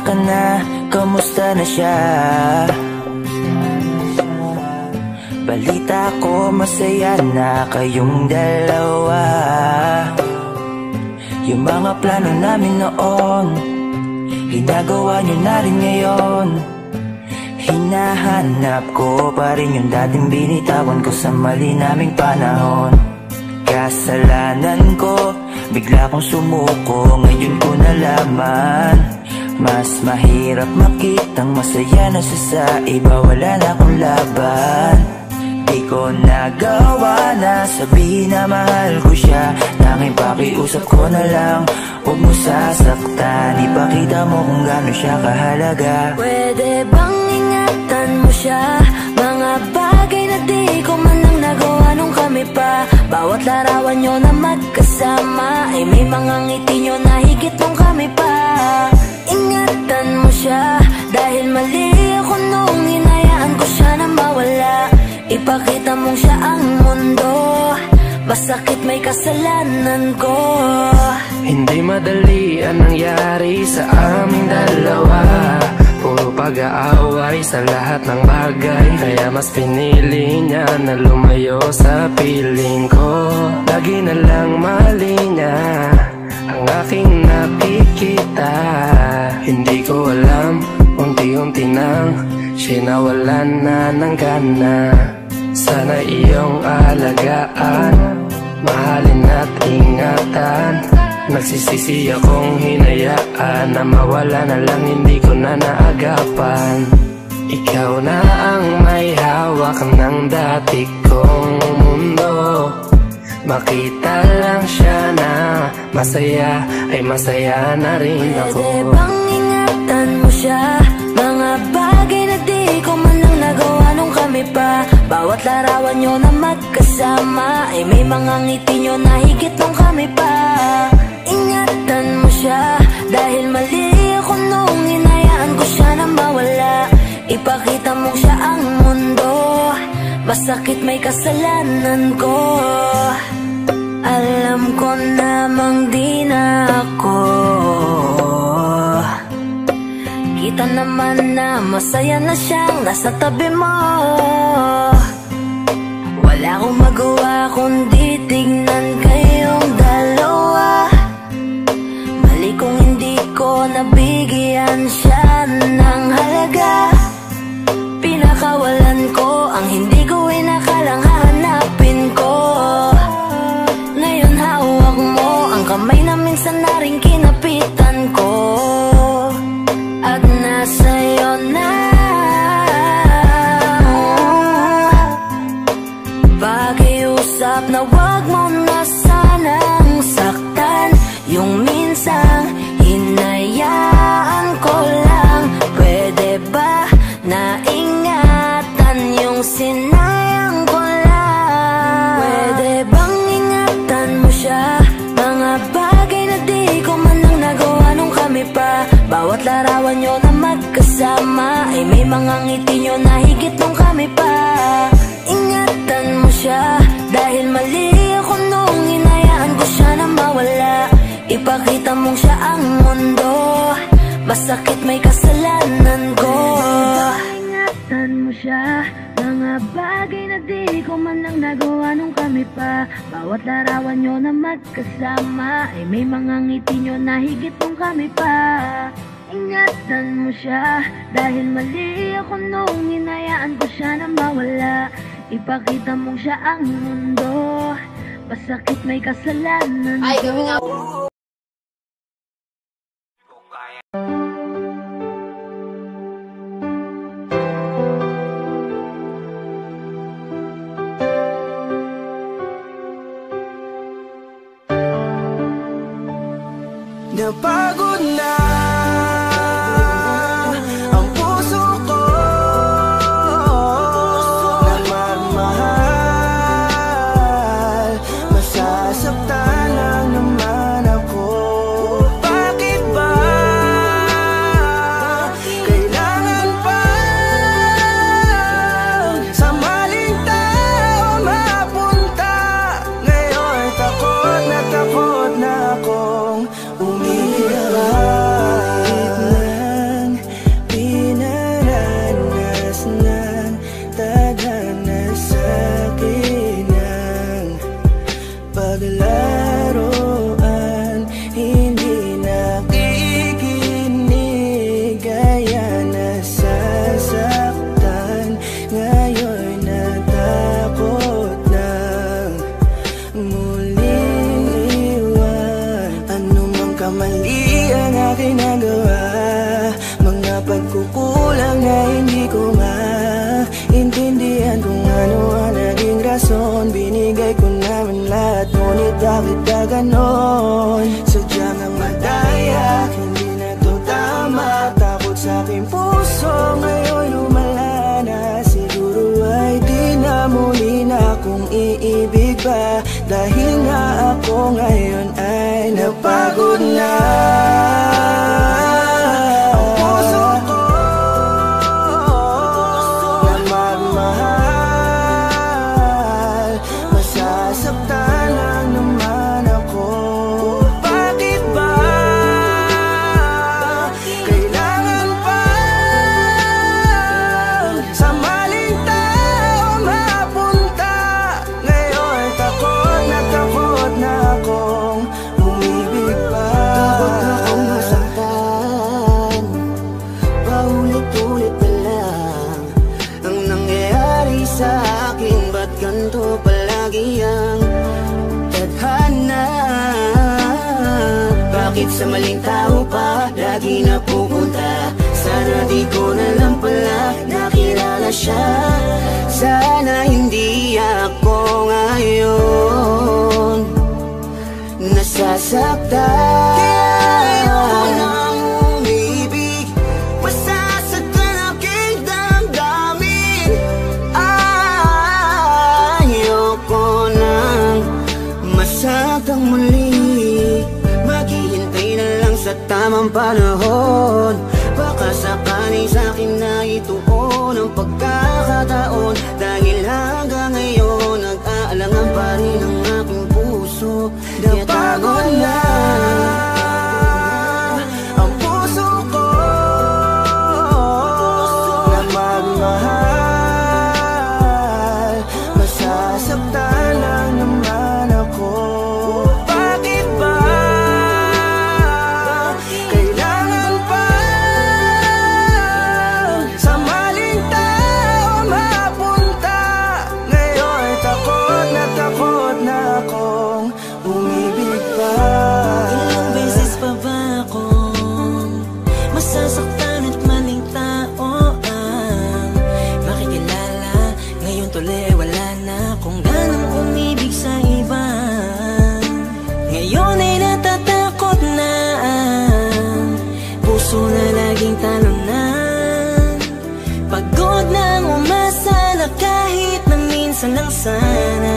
ka na, kamusta na siya? Balita ko masaya na kayong dalawa. Yung mga plano namin noon, ginagawa nyo na rin ngayon. Hinahanap ko pa rin yung dating binitawan ko sa mali naming panahon. Kasalanan ko, bigla kong sumuko, ngayon ko nalaman. Mas mahirap makitang masaya na siya sa iba, wala na akong laban. Di ko nagawa na sabihin na mahal ko siya, tanging pakiusap ko na lang, huwag mo sasaktan. Ipakita mo kung gano'n siya kahalaga. Pwede bang ingatan mo siya? Mga bagay na di ko man lang nagawa nung kami pa. Bawat larawan nyo na magkasama ay may mga ngiti nyo na higit nung kami pa. Ingatan mo siya dahil mali ako nung hinayaan ko siya na mawala. Ipakita mong siya ang mundo, masakit may kasalanan ko. Hindi madali ang nangyari sa aming dalawa. Puro pag-aaway sa lahat ng bagay, kaya mas pinili niya na lumayo sa piling ko. Lagi na lang mali niya ang aking nakikita. Hindi ko alam, unti-unti nang sinawalan na ng gana. Sana iyong alagaan, mahalin at ingatan. Nagsisisi akong hinayaan na mawala na lang, hindi ko na naagapan. Ikaw na ang may hawak ng dati kong mundo. Makita lang siya na masaya, ay masaya na rin ako. Pwede bang ingatan mo siya? Mga bagay na di ko man lang nagawa nung kami pa. Bawat larawan nyo na magkasama ay may mga ngiti nyo na higit nung kami pa. Ingatan mo siya dahil mali ako nung hinayaan ko siya na mawala. Ipakita mong siya ang mundo, masakit may kasalanan ko. Alam ko namang di na ako. Kita naman na masaya na siyang nasa tabi mo. Wala akong magawa kundi tignan kayong dalawa. Mali kung hindi ko nabigyan siya ng halaga. Pinakawalan ko ang hindi ko inakalang hahanapin ko. Ngayon hawak mo ang kamay na minsan na rin kinapitan ko. At nasa'yo na. Pakiusap na wag mo na sanang saktan. Yung minsang hinayaan ko lang. Pwede ba na ingatan yung sinayang ko lang? Pwede bang ingatan mo siya? Mga bagay na di ko man lang nagawa nung kami pa. Bawat larawan nyo na magkasama ay may mga ngiti nyo na higit nung kami pa. Ingatan mo siya dahil mali ako nung hinayaan ko siya na mawala. Ipakita mong siya ang mundo, masakit may kasalanan ko. Ingatan mo siya, mga bagay na di ko man lang nagawa nung kami pa. Bawat larawan nyo na magkasama ay may mga ngiti nyo na higit nung kami pa. Ingatan mo siya dahil mali ako nung hinayaan ko siya na mawala. Ipakita mong siya ang mundo, masakit may kasalanan ko. Napagod na ang puso ko na magmahal. Masasaktan lang naman ako. ganon. Sadyang ang madaya, hindi na to tama. Takot sa aking puso, ngayon lumala na. Siguro ay di na muli na akong iibig pa. Dahil nga ako ngayon ay napagod na. Ang puso ko na magmahal, masasaktan lang naman ako. Bakit ba kailangan pa sa maling tao mapunta? Ngayon takot na akong umibig pa. Takot na akong masaktan, paulit-ulit na lang ang nangyayari sa akin. Ba't ganito palagi ang tadhana? Bakit sa maling tao pa lagi napupunta? Sana di ko na lang pala nakilala siya. Sana hindi ako ngayon nasasaktan. Kaya ayoko nang umibig, masasaktan aking damdamin. Ayoko nang masaktan muli, maghihintay na lang sa tamang panahon. Baka sakaling sa'kin na ituon ang pagkakataon. Dahil hanggang ngayon nag-aalangan pa rin ang aking puso. Napagod na ang puso ko na magmahal, masasaktan lang naman ako. Bakit ba kailangan pa sa maling tao mapunta? Ngayon takot na akong umibig pa. Ilang beses pa ba akong masasaktan at maling tao ang makikilala? Ngayon tuloy wala na akong ganang umibig sa iba. Ngayon ay natatakot na ang puso na laging talunan. Pagod nang umasa na kahit na minsan lang sana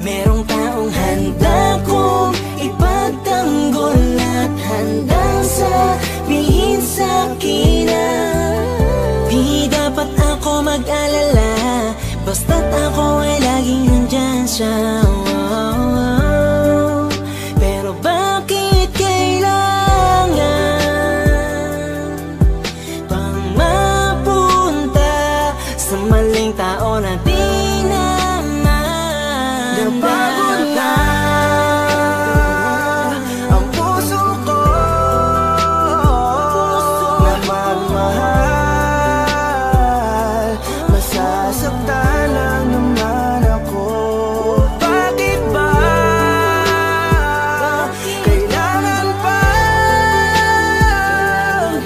merong taong handa kong ipagtanggol at handang sabihin sa'kin na di dapat ako mag-alala, basta't ako ay laging nandyan siya. Pero bakit kailangan pang mapunta sa maling tao na di napagod na ang puso ko na magmahal, masasaktan lang naman ako. Bakit ba kailangan pa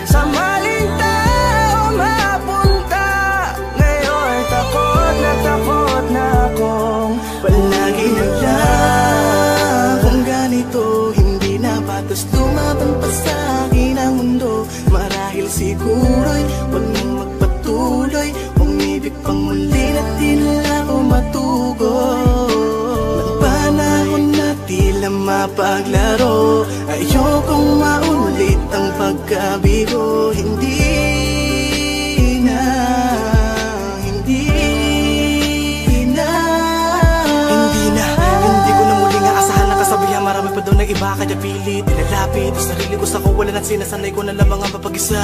sa maling tao mapunta? Ngayon takot na akong palagi na lang. Kung ganito hindi na patas lumaban pa sa akin ang mundo. Marahil siguro'y huwag nang magpatuloy, umibig pang muli na di na ako matugon. Ng panahon na tila mapaglaro, ayokong maulit ang pagkabigo. Hindi na Hindi ko na muli nga asahan na kasabihan. Marami pa daw na iba kaya pilit nilalapit ang sarili ko sa kawalan at sinasanay ko na lamang ang mapag-isa.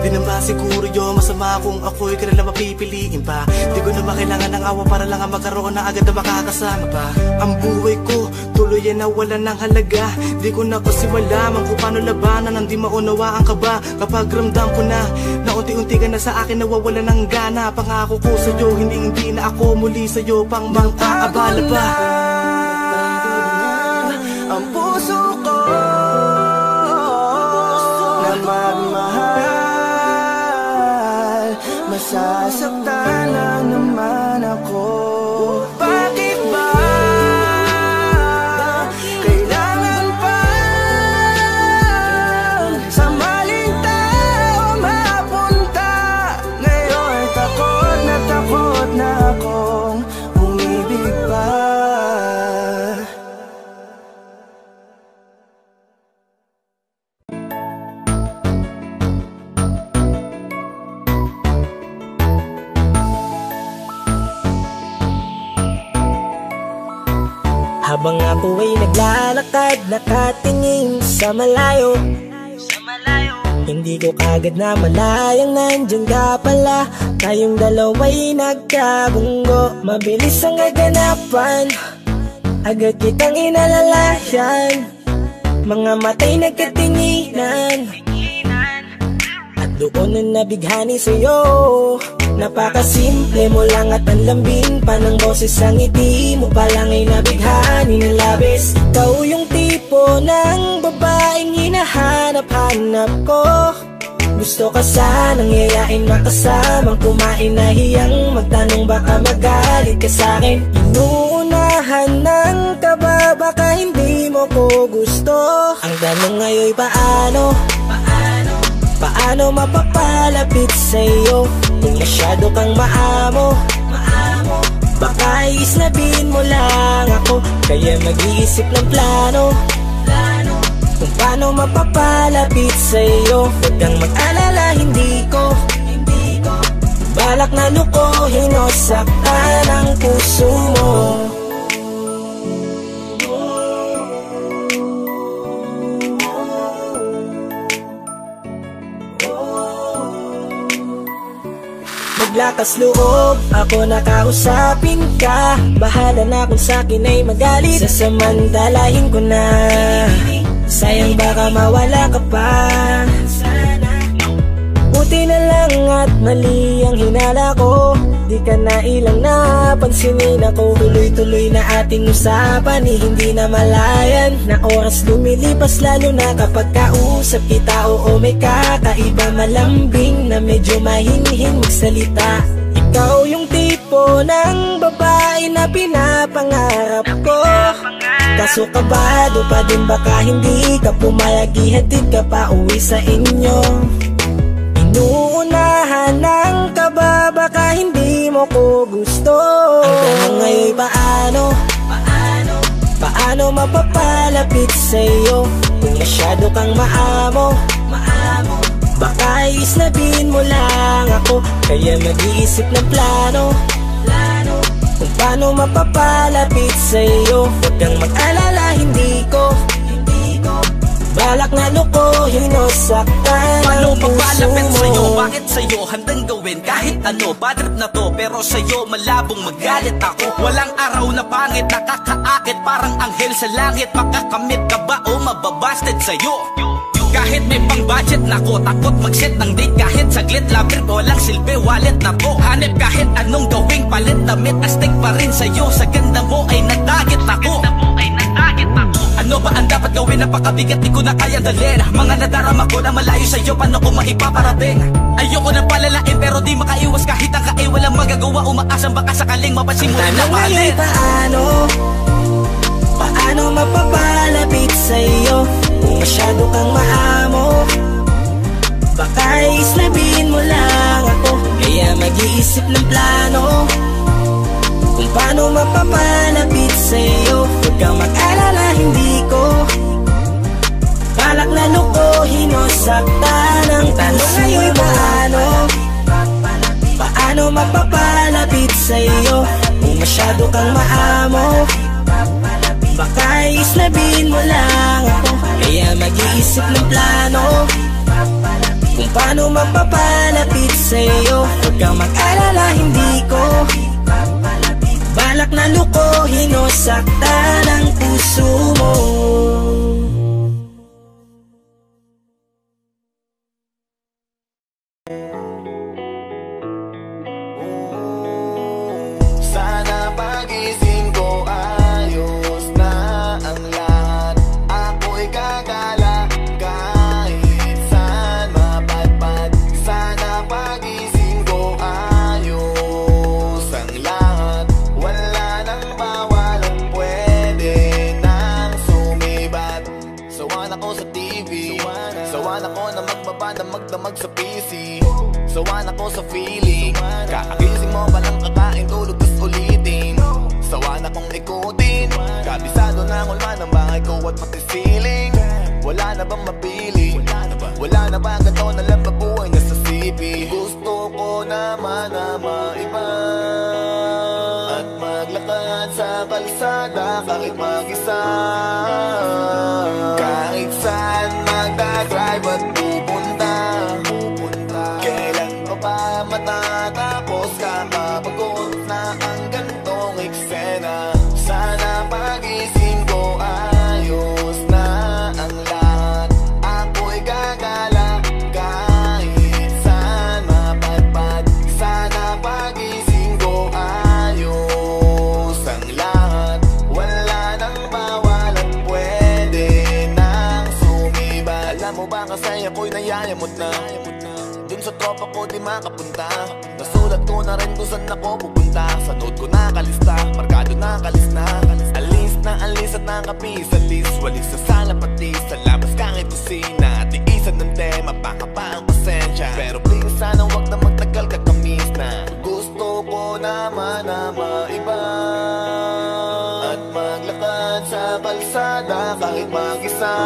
Di na ba siguro yun masama kung ako'y ka na lang mapipiliin pa? Di ko na makailangan ng awa para lang magkaroon na agad na makakasama pa. Ang buhay ko tuloy ay nawalan ng halaga. Di ko na kasi malaman kung paano labanan ang di maunawaan ka ba. Kapag ramdam ko na unti-unti ka na sa akin nawawalan ng gana. Pangako ko sa'yo hindi na ako muli sa'yo pang mang-aabala pa. Ang puso ko na magmahal, masasaktan lang naman ako. Bakit ba Habang ako ay naglalakad, nakatingin sa malayo, hindi ko kagad na malayang nandyan ka pala. Tayong dalawa'y nagkabunggo, mabilis ang kaganapan, agad kitang inalalayan. Mga matay nagkatinginan, at doon na nabighani sa'yo. Napakasimple mo lang at ang lambing pa ng boses, ang ngiti mo pa lang ay nabighani ng labis. Ikaw yung tipo ng babaeng hinahanap-hanap ko. Gusto ka sanang yayain, makasamang kumain, nahiyang magtanong baka magalit ka sa'kin. Inuunahan ng kaba, baka hindi mo ko gusto. Ang tanong ngayon paano? Paano mapapalapit sa'yo kung masyado kang maamo? Baka islabin mo lang ako, kaya mag-iisip ng plano kung paano mapapalapit sa'yo. Huwag kang mag-alala, hindi ko balak na lukohin o saktan ang puso mo. Maglakas loob, ako nakausapin ka. Bahala na kung sa'kin ay magalit, sasamantalahin ko na. Sayang baka mawala ka pa. Buti na lang at mali ang hinala ko, di ka na ilang napansinin ako. Tuloy-tuloy na ating usapan, hindi na malayan. Na oras lumilipas lalo na kapag kausap kita. Oo, may kakaiba, malambing na medyo mahinhin magsalita. Ikaw yung tipo ng babae na pinapangarap ko. Kaso kabado pa din, baka hindi ka pumayag, ihatid ka pa uwi sa inyo. Inuunahan ng kaba, baka hindi mo ko gusto. Ang tanong ngayon paano? Paano mapapalapit sa'yo kung masyado kang maamo? Baka islabin mo lang ako, kaya mag-iisip ng plano kung paano mapapalapit sa'yo. Huwag kang mag-alala, hindi ko balak na lukohin o saktan paano ang puso mapalapit mo. sa'yo? Bakit sa'yo handang gawin kahit ano? Bad trip na to, pero sa'yo malabong magalit ako. Walang araw na pangit, nakakaakit parang anghel sa langit. Makakamit ka ba o mababasted sa'yo? Kahit may pang budget na ko, takot mag-set ng date kahit saglit. Love trip, walang silbi, wallet na to. Hanip kahit anong gawing palit, damit astig pa rin sa'yo. Sa ganda mo ay nagdagit ako. Ano ba ang dapat gawin? Napakabigat, di ko na kaya dalhin. Mga nadarama ko na malayo sa'yo, paano ko maipaparating? Ayoko na palalain pero di makaiwas kahit ang kae. Walang magagawa, umaasang baka sakaling mapasimulan na mahalin. Paano mapapalapit sa'yo kung masyado kang maamo? Baka islabin mo lang ako, kaya mag-iisip ng plano kung paano mapapalapit sa'yo. Huwag kang mag-alala, hindi ko balak na lukohin o saktan ang tanong ngayon paano mapapalapit sa'yo kung masyado kang maamo? Baka islabin mo lang ako, kaya mag-iisip ng plano kung paano mapapalapit sa'yo. Huwag kang mag-alala, hindi ko balak na lukohin o saktan ang puso mo. Sana pagising ko ayos na ang lahat. Ako'y gagala kahit saan mapadpad. Sana pagising ko ayos ang lahat. Wala nang bawal ang pwede nang sumibat. Sawan ako sa TV, sawan ako na magbaba na magdamag sa PC. Sawan ako sa feeling, kakagising mo palang kakain, tulog tas ulitin. Sawan akong ikutin, kabisado na ang ulma ng bahay ko at pati ceiling. Wala na bang mapili? Wala na ba ganito na lang mabuhay na sa CP? Gusto ko naman na maiba at maglakad sa kalsada kahit mag-isa. Kahit saan magdadrive at pupunta, kailan pa ba matatapos? Kakapagod na ang gantong eksena. Sana pagising ko ayos na ang lahat. Ako'y gagala kahit saan mapadpad. Sana pagising ko ayos ang lahat. Wala nang bawal at pwede nang sumiba. Alam mo ba kasi ako'y nayayamot na dun sa tropa ko di makapunta. Nasulat ko na rin kung saan ako pupunta. Sa note ko nakalista, markado nakalis na. Alis na alis at nakapis sa list. Walis sa sala pati sa labas kahit kusina. Tiisan ng tema, baka pa ang pasensya. Pero please sana wag na magtagal kakamis na. Gusto ko naman na maiba at maglakad sa kalsada kahit mag-isa.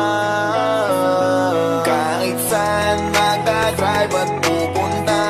Kahit saan magdadrive at pupunta,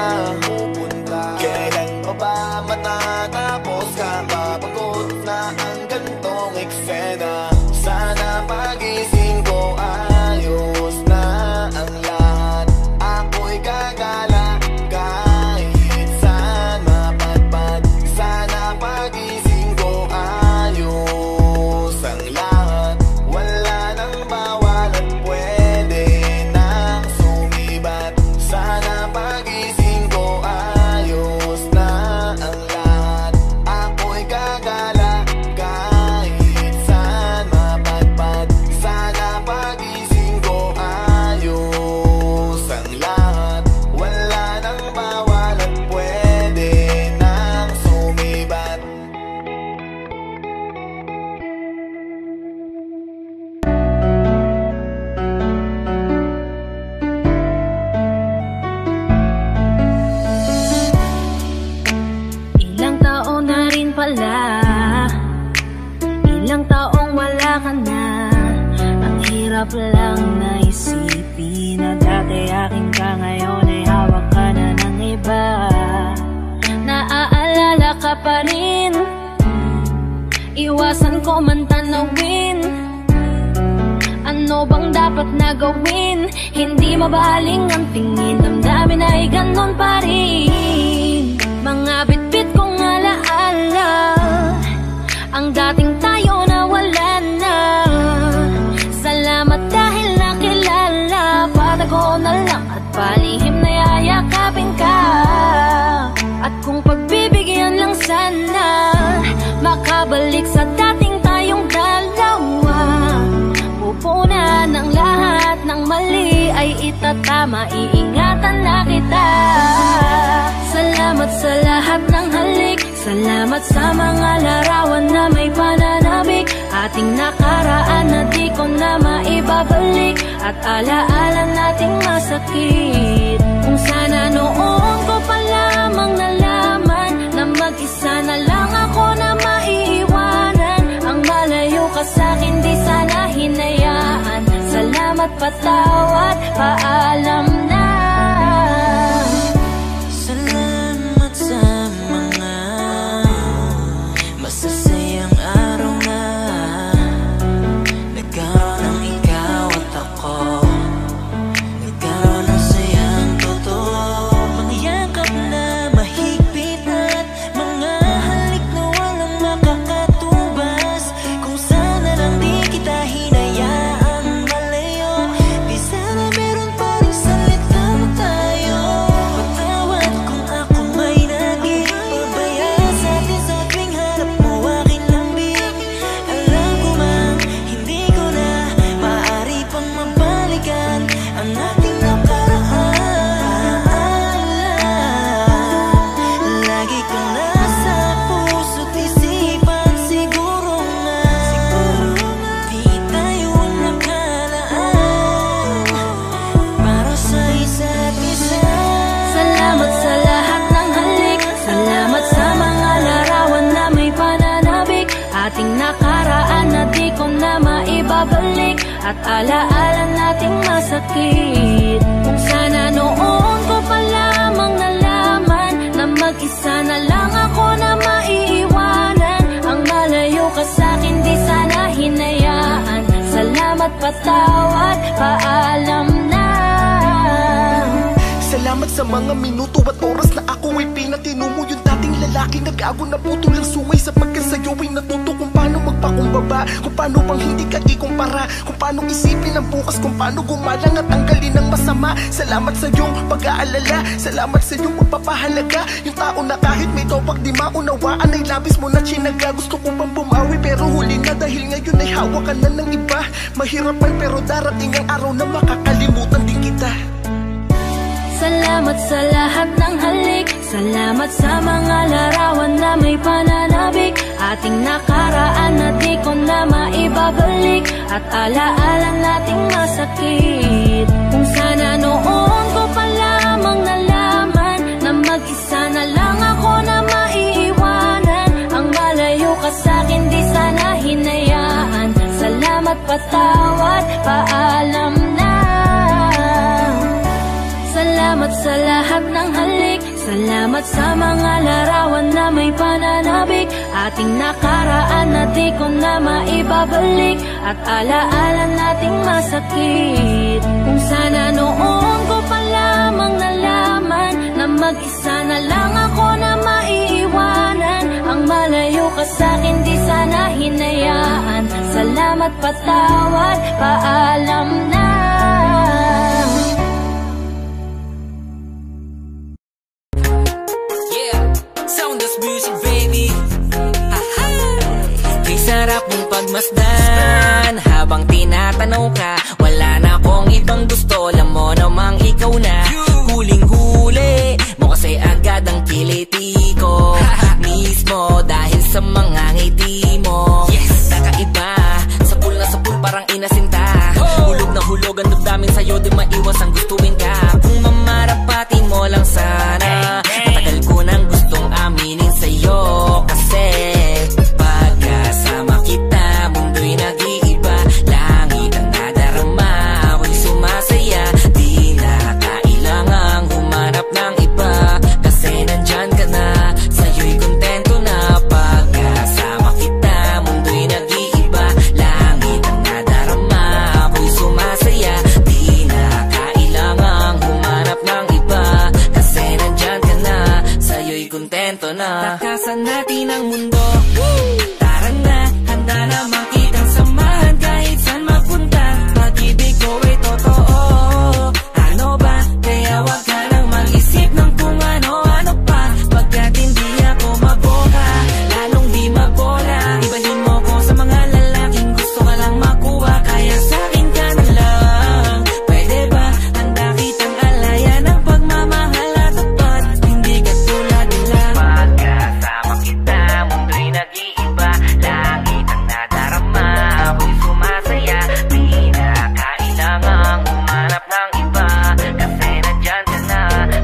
kailan pa ba matatapos? Kakapagod na ang gantong eksena. Sana pagising ko ayos na ang lahat. Ako'y gagala kahit saan mapadpad. Sana pagising ko ayos ang lahat. Wala nang bawal at pwede nang sumibat. Sana pagising ko ayos na ang lahat. Ako'y gagala kahit saan mapadpad. Sana pagising ko ayos ang lahat. Wala nang bawal at pwede nang sumibat. Ilang taon na rin pala, ilang taong wala ka na. Ang hirap lang na isipin na dati akin ka, ngayon ay hawak ka na ng iba. Naaalala ka pa rin, iwasan ko man tanawin. Ano bang dapat na gawin? Hindi mabaling ang tingin, damdamin ay ganon pa rin. Mga bitbit kong alaala, ang dating tayo na wala na. Salamat dahil nakilala, patago na lang at palihim na yayakapin ka. At kung pagbibigyan lang sana, makabalik sa dating tayong dalawa. Pupunan ng lahat ng mali ay itatama, iingatan na kita. Salamat sa lahat ng halik, salamat sa mga larawan na may pananabik. Ating nakaraan na di ko na maibabalik, at alaala nating masakit. Kung sana noon ko pa lamang nalaman na mag-isa na lang ako na maiiwanan. Ang malayo ka sa'kin di sana hinayaan. Salamat, patawad, paalam na. Salamat sa mga masasayang araw na nagkaroon ng ikaw at ako. Nagkaroon ng sayang totoo, mga yakap na mahigpit at mga halik na walang makakatubas. Kung sana lang di kita hinayaan malayo, di sana meron pa rin salita mo tayo. Patawad kung ako may naging pabaya sa atin sa tuwing harap mo aking lambing. Alam ko man, hindi ko na maaari pang mabalikan ang ating nakaraan. Lagi kang nasa puso't isipan, siguro nga di tayo nakalaan para sa isa't isa. Salamat sa lahat ng halik, salamat sa mga larawan na may pananabik. Ating nakaraan na di ko na maibabalik, at alaala nating masakit. Kung sana noon ko pa lamang nalaman na mag-isa na lang ako na maiiwanan. Ang malayo ka sa'kin di sana patawad, paalam na. Salamat sa mga minuto at oras na ako ay pinatino mo. Yung dating lalaki nag-ago na puto lang sungay, sapagkat sa'yo ay natuto kung paano magpakumbaba, kung paano bang hindi ka ikumpara, kung paano isipin ang bukas, kung paano gumalang at tanggalin ang masama. Salamat sa iyong pag-aalala, salamat sa iyong pagpapahalaga. Yung tao na kahit may topag di maunawaan ay labis mo na chinaga. Gusto ko pang bumawi pero huli na, dahil ngayon ay hawak ka na ng iba. Mahirapan pero darating ang araw na makakalimutan din kita. Salamat sa lahat ng halik, salamat sa mga larawan na may pananabik. Ating nakaraan na di ko na maibabalik, at alaala nating masakit. Kung sana noon ko pa lamang nalaman na mag-isa na lang ako na maiiwanan. Ang malayo ka sa'kin di sana hinayaan. Salamat, patawad, paalam na. Salamat sa lahat ng halik, salamat sa mga larawan na may pananabik. Ating nakaraan na di ko na maibabalik, at alaala nating masakit. Kung sana noon ko pa lamang nalaman na mag-isa na lang ako na maiiwanan. Ang malayo ka sa'kin di sana hinayaan. Salamat, patawad, paalam na. Music, baby. Kay sarap mong pagmasdan habang tinatanaw ka. Wala na akong ibang gusto, alam mo namang ikaw na. Huling-huli mo kasi agad ang kiliti ko mismo dahil sa mga ngiti mo. Nakaiba, sapul na sapul parang inasinta. Hulog na hulog ang damdamin sa'yo, di maiwas ang gustuin ka. Kung mamarapatin mo lang sana, matagal ko nang gustong aminin sa'yo. Kasi pagkasama kita, mundo'y nag-iiba. Langit ang nadarama, ako'y sumasaya. Di na kailangang humanap ng iba, kasi nandyan ka na, sa'yo'y kontento na. Pagkasama kita, mundo'y nag-iiba. Langit ang nadarama, ako'y sumasaya. Di na kailangang humanap ng iba, kasi nandyan ka na, sa'yo'y kontento na. Takasan natin ang mundo, tara na, handa na makitang samahan kahit saan mapunta. Pag-ibig ko ay totoo, ano ba? Kaya wag ka nang mag-isip ng kung ano-ano pa. Pagkat hindi ako maboka, lalong di mabola. Ibahin mo ko sa mga lalaking gusto ka lang makuha, kaya sa'kin ka na lang. Pwede ba? Handa kitang alaya ng pagmamahal na tapat, hindi ka tulad nila. Pagkasama kita, mundo'y nag-iiba. Langit ang nadarama, ako'y sumasaya. Di na kailangang humanap ng iba, kasi nandyan ka na,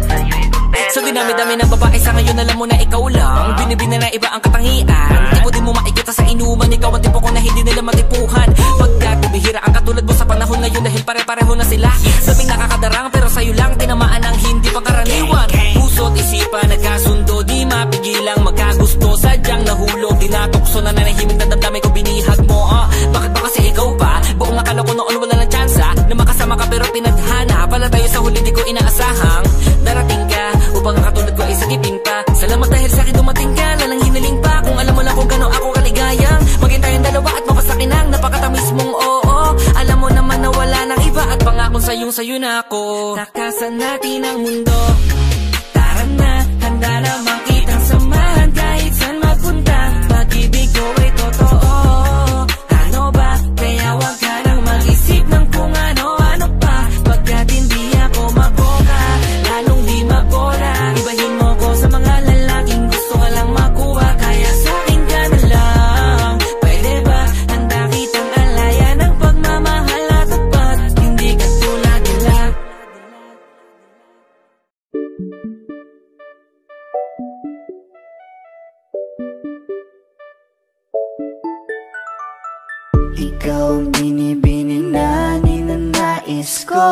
sa'yo'y kontento. Sa dinami-dami ng babae sa ngayon, alam mo na ikaw lang. Binibina na iba ang katangian, tipo di mo makikita sa inuman. Ikaw ang tipo ko na hindi nila matipuhan. Pagkat bibihira ang katulad mo sa panahon ngayon, dahil pare-pareho na sila. Sabing nakakadarang pero sa'yo lang tinamaan ang hindi pangkaraniwan. Puso't isipan nagkasundo, di mapigilang magkagusto. Sadyang nahulog, dinatokso na nanahimik na damdamin ko, binihag mo. Bakit ba kasi ikaw pa? Buong akala ko noon wala ng tsansa na makasama ka, pero tinadhana pala tayo sa huli, di ko inaasahang darating ka upang ang katulad ko ay sagipin pa. Salamat dahil sa'kin dumating ka, lalang hiniling pa. Kung alam mo lang kung gano'n ako kaligayang maging tayong dalawa at mapasakin ang napakatamis mong oo. Alam mo naman na wala nang iba, at pangakong sa'yo na ako. Takasan natin ang mundo, tara na, handa na makitang samahan kahit saan magpunta. Pag-ibig ko ay totoo, ano ba? Kaya wag ka nang mag-isip ng kung ano-ano pa. Pagkat hindi ako maboka, lalong di mabola. Ibahin mo ko sa mga lalaking gusto ka lang makuha, kaya sa'kin ka na lang. Pwede ba? Handa kitang alaya ng pagmamahal na tapat, hindi ka tulad nila. Ikaw ang binibining na ninanais ko,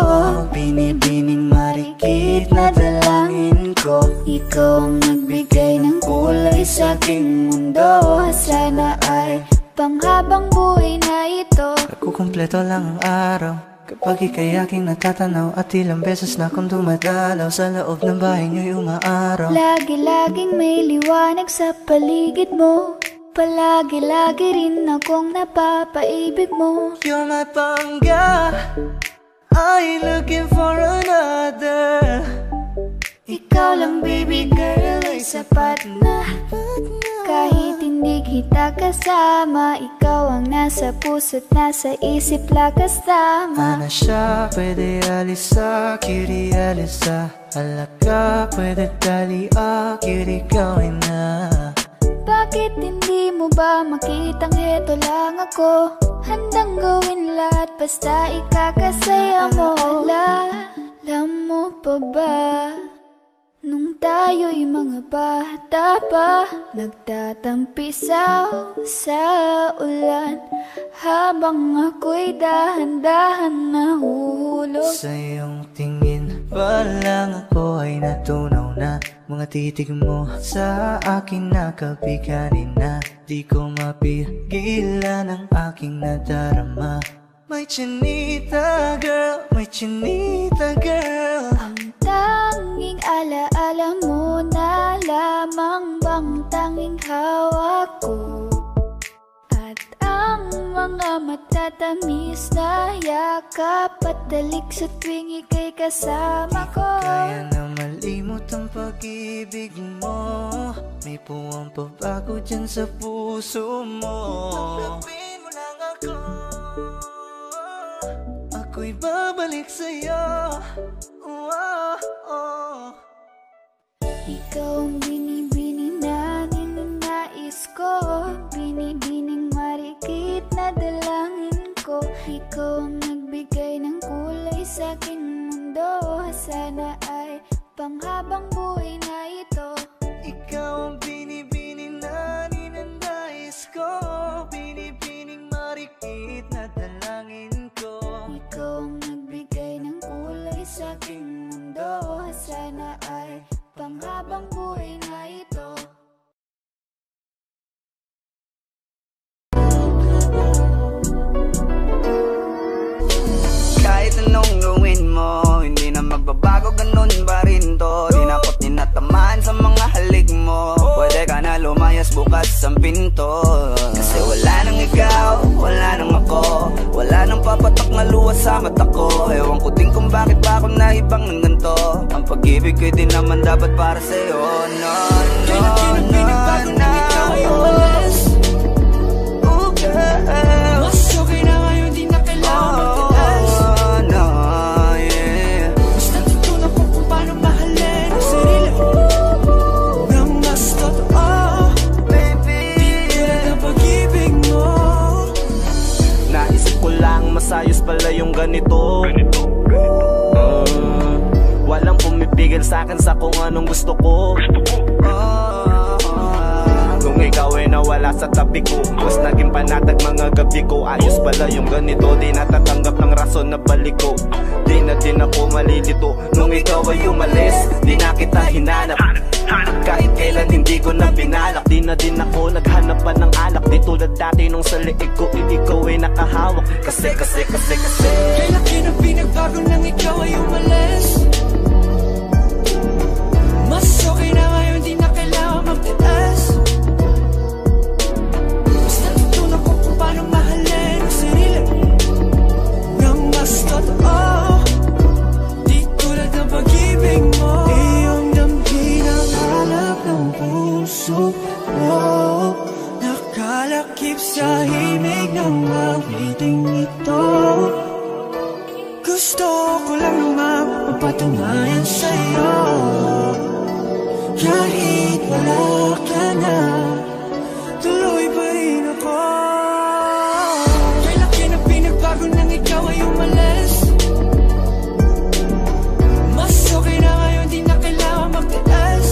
binibining marikit na dalangin ko. Ikaw ang nagbigay ng kulay sa aking mundo, sana ay panghabang buhay na ito. Nagkukumpleto lang ang araw kapag ika'y aking natatanaw, at ilang beses na akong dumadalaw sa loob ng bahay niyo'y umaaraw. Lagi-laging may liwanag sa paligid mo, palagi-lagi rin akong napapaibig mo. You're my pangga, I ain't looking for another. Ikaw lang baby girl ay sapat na. Kahit hindi kita kasama, ikaw ang nasa puso't nasa isip, lakas tama. Ana siya, pwede alisa, cutie alisa. Halaka, pwede tali, cutie gawin na. Bakit hindi mo ba makitang heto lang ako? Handang gawin lahat basta ikakasaya mo. Alam mo pa ba, nung tayo'y mga bata pa, nagtatampisaw sa ulan, habang ako'y dahan-dahan nahuhulog. Sa iyong tingin pa lang ako ay natunaw na. Mga titig mo sa akin nakabiganin na. Di ko mapigilan ang aking nadarama. My chinita girl, my chinita girl. Ang tanging alaala mo na lamang bang tanging hawak ko, at ang mga matatamis na yakap at dalik sa tuwing ika'y kasama ko. Kaya na malimot ang pag-ibig mo, may puwang pabago dyan sa puso mo. Tanggapin mo lang ako, ako'y babalik sa'yo. Ikaw ang binibini na ninanais ko, binibining marikit na dalangin ko. Ikaw ang nagbigay ng kulay sa aking mundo, sana ay panghabang buhay na ito. Ikaw ang binibini na ninanais ko, binibining marikit na dalangin ko. Ikaw ang nagbigay ng kulay sa aking mundo, sana ay panghabang buhay na ito. Kahit anong gawin mo, hindi na magbabago, ganun pa rin to. Di na ko tinatamaan sa mga halik mo. Pwede ka na lumayas, bukas ang pinto. Kasi wala nang ikaw, wala nang ako, wala nang papatak na luwas sa mata ko. Ewan ko din kung bakit ba ako naibang ng ganito. Ang pag-ibig ko'y di naman dapat para sa'yo. No, no, no, no. Oh girl, mas okay na ngayon, di na kailangan magtiis. No, yeah. Mas natutunan ko kung paano mahalin ang sarili nang mas totoo, baby. Di tulad ang pag-ibig mo. Naisip ko lang masayos pala yung ganito. Walang pumipigil sa'kin sa kung anong gusto ko. Kung ikaw ay nawala sa tabi ko, mas naging panatag mga gabi ko. Ayos pala yung ganito, di natatanggap ng rason na balik ko. Di na din ako malilito nung ikaw ay umalis, di na kita hinanap. Kahit kailan hindi ko na binalak, di na din ako naghanap pa ng alak. Di tulad dati nung sa liig ko, ikaw ay nakahawak. Kasi kailan kinang pinagbago nang ikaw ay umalis. Mas okay na ngayon, di na kailangan magtiis. Mas natutunan ko kung paano mahalin ang sarili nang mas totoo, di tulad ng pag-ibig mo. Iyong damhin ang hanap ng puso mo, nakalakip sa himig ng awiting ito. Gusto ko lang naman mapatunayan sa'yo, kahit wala ka na, tuloy pa rin ako. Kailan kinang pinagbago nang ikaw ay umalis. Mas okay na ngayon, di na kailangan magtiis.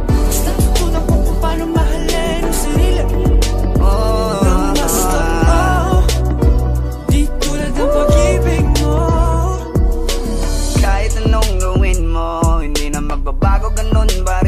Mas natutunan ko kung paano mahalin ang sarili nang mas totoo, di tulad ng pag-ibig mo. Kahit anong gawin mo, hindi na magbabago, ganun ba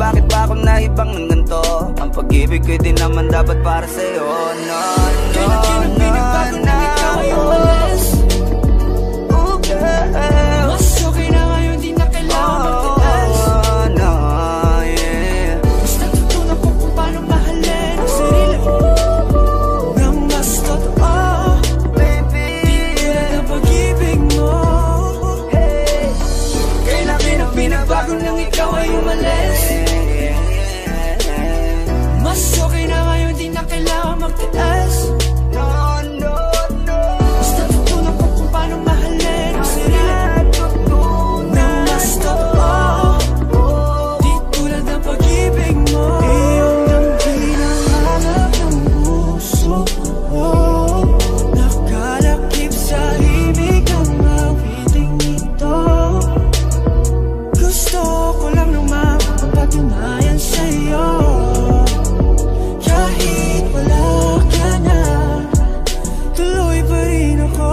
bakit ba ako naibang ng ganito? Ang pag-ibig ko'y di naman dapat para sa'yo. No, no, no, no, ikaw ay umalis. Oh girl, mas okay na ngayon, di na kailangan magtiis. no, yeah. Mas natutunan ko kung paano mahalin ang sarili nang mas totoo, baby. Di tulad ng pag-ibig mo. Kailan binabago nang ikaw ay umalis. Mas okay na ngayon, di na kailangan magtiis. No, no, no. Mas natutunan ko kung paano mahalin ang sarili nang mas totoo, di tulad ng pag-ibig mo. Iyong ang hinahanap ng puso ko, nakalakip sa himig ang awiting ito. Gusto ko lang nang mapapatunayan sa'yo, kahit wala ka na, tuloy pa rin ako.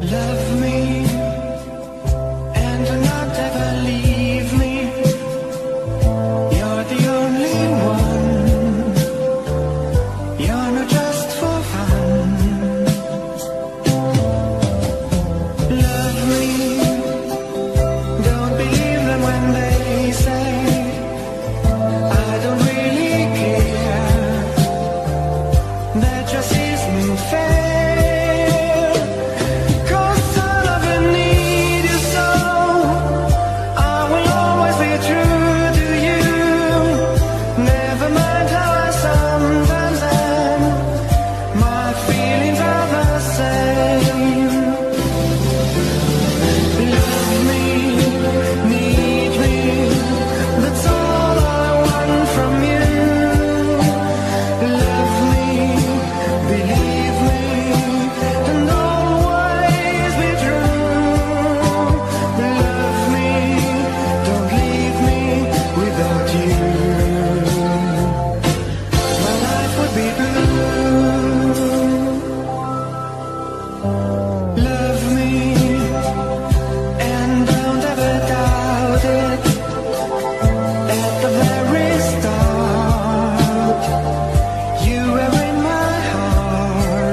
Love me and do not ever leave me. You're the only one. You're not just for fun. Love me. Don't believe them when they say I don't really care. That just isn't fair. You were in my heart.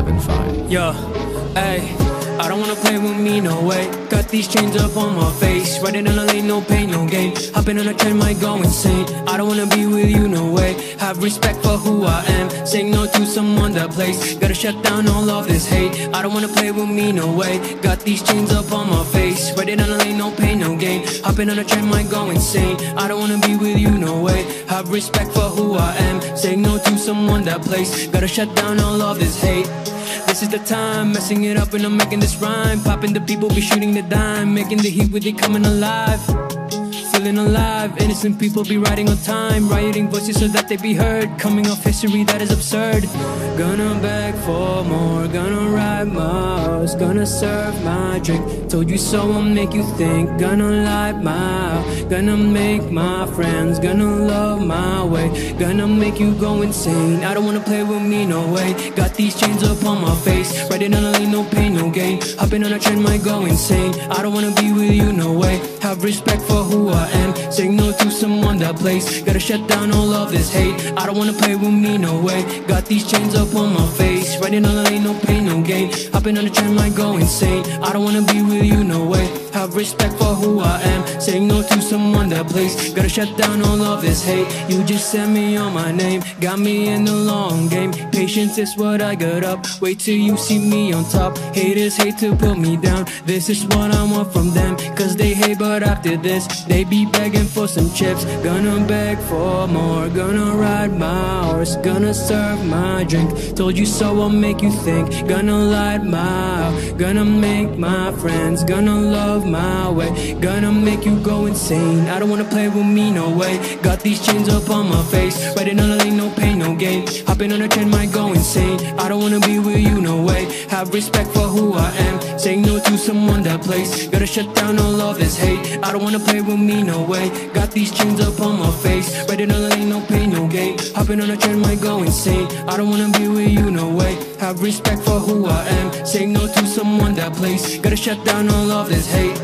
1075. Yo, ayy, I don't wanna play with me, no way. Got these chains up on my face, riding on a lane, no pain, no gain. Hopping on a train, might go insane. I don't wanna be with you, no way. Have respect for who I am, saying no to someone that plays. Gotta shut down all of this hate. I don't wanna play with me, no way. Got these chains up on my face, riding on a lane, no pain, no gain. Hopping on a train, might go insane. I don't wanna be with you, no way. Have respect for who I am, saying no to someone that plays. Gotta shut down all of this hate. This is the time, messing it up and I'm making this rhyme. Popping the people, be shooting the dime. Making the heat with it coming alive. Feeling alive, innocent people be riding on time. Rioting voices so that they be heard. Coming off history that is absurd. Gonna beg for more, gonna ride my horse. Gonna serve my drink, told you so I'll make you think. Gonna light my, gonna make my friends. Gonna love my way, gonna make you go insane. I don't wanna play with me, no way. Got these chains up on my face, riding on a lane, no pain, no gain. Hopping on a train, might go insane. I don't wanna be with you, no way. Have respect for who I am, saying no to someone that plays. Gotta shut down all of this hate. I don't wanna play with me, no way. Got these chains up on my face, riding on a lane, no pain, no gain. Hopping on a train, might go insane. I don't wanna be with you, no way. Have respect for who I am, saying no to someone that plays. Gotta shut down all of this hate. You just sent me on my name, got me in the long game. Patience is what I got up, wait till you see me on top. Haters hate to put me down, this is what I want from them. Cause they hate, but after this they be begging for some chips. Gonna beg for more, gonna ride my horse. Gonna serve my drink, told you so I'll make you think. Gonna light my, gonna make my friends. Gonna love my way, gonna make you go insane. I don't wanna play with me, no way. Got these chains up on my face, riding on a lane, no pain, no gain. Hopping on a train, might go insane. I don't wanna be with you, no way. Have respect for who I am, saying no to someone that plays. Gotta shut down all of this hate. I don't wanna play with me, no way. Got these chains up on my face, riding on a lane, no pain, no gain. Hopping on a train, might go insane. I don't wanna be with you, no way. Have respect for who I am, saying no to someone that plays. Gotta shut down all of this hate.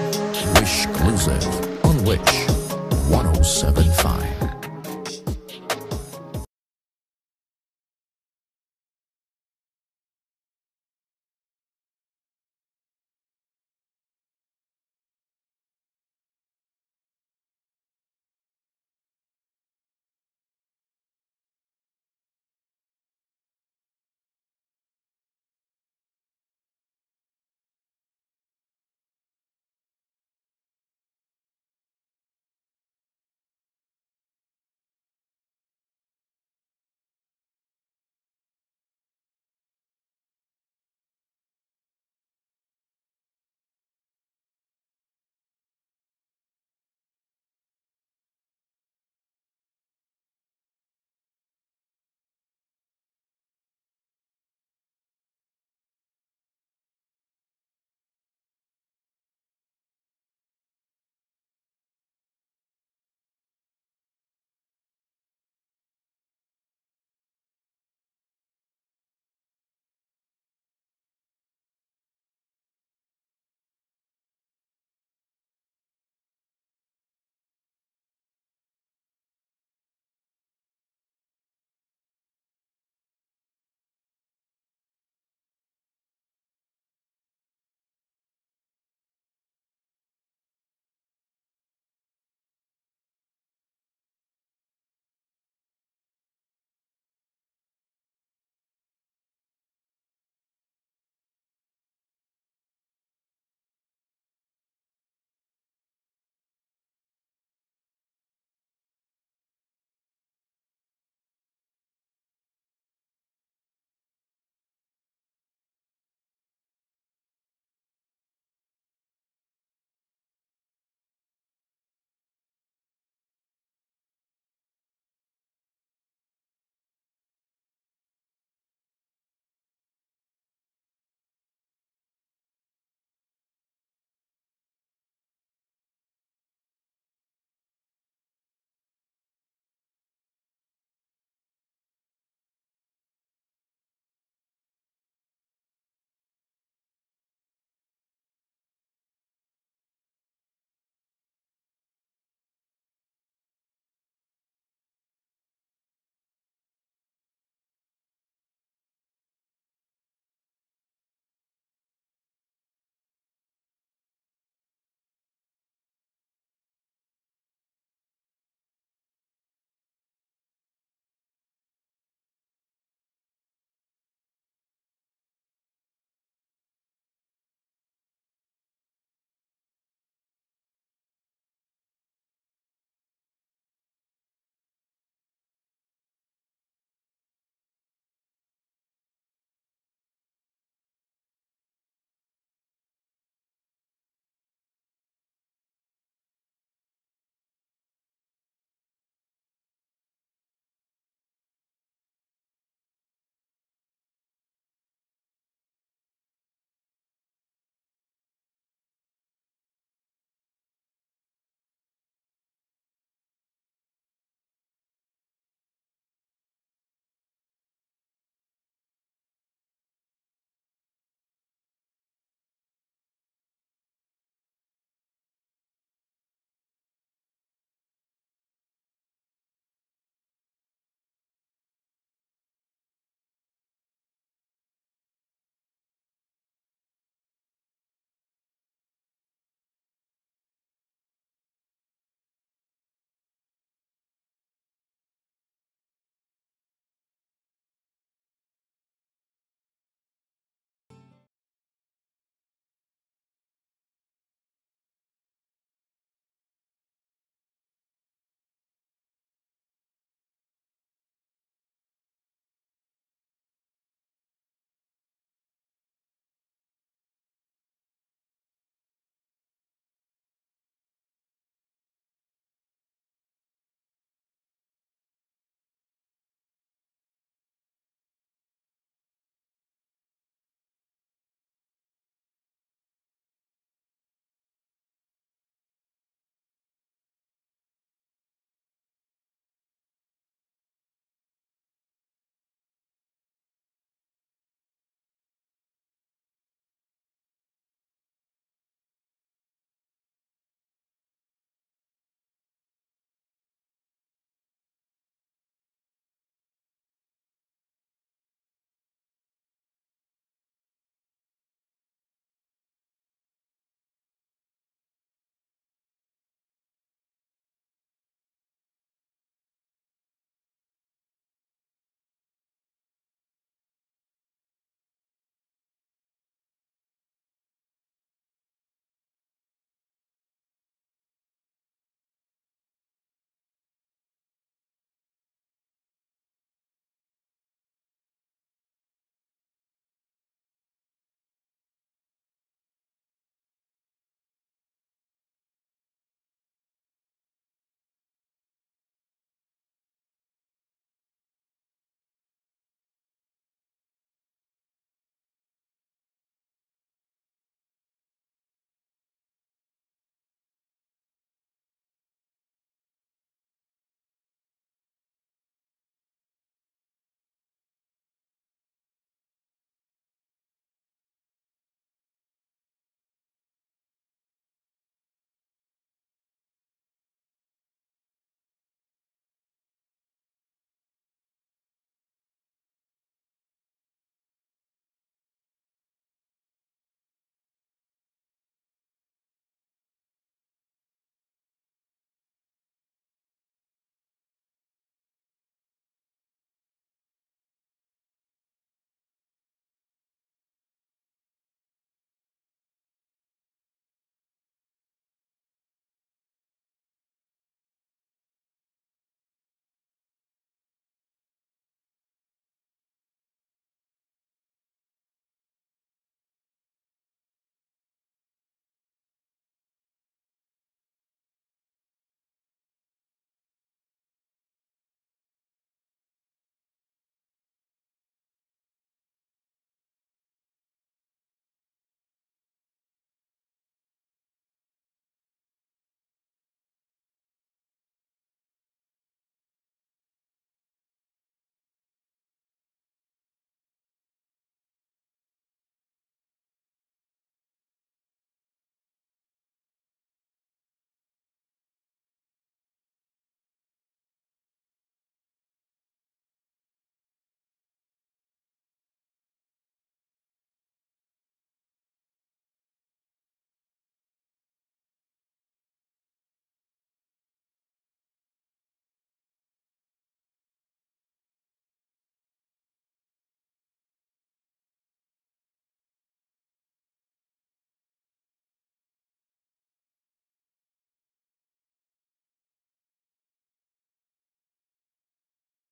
Wish Exclusive on Wish 1075.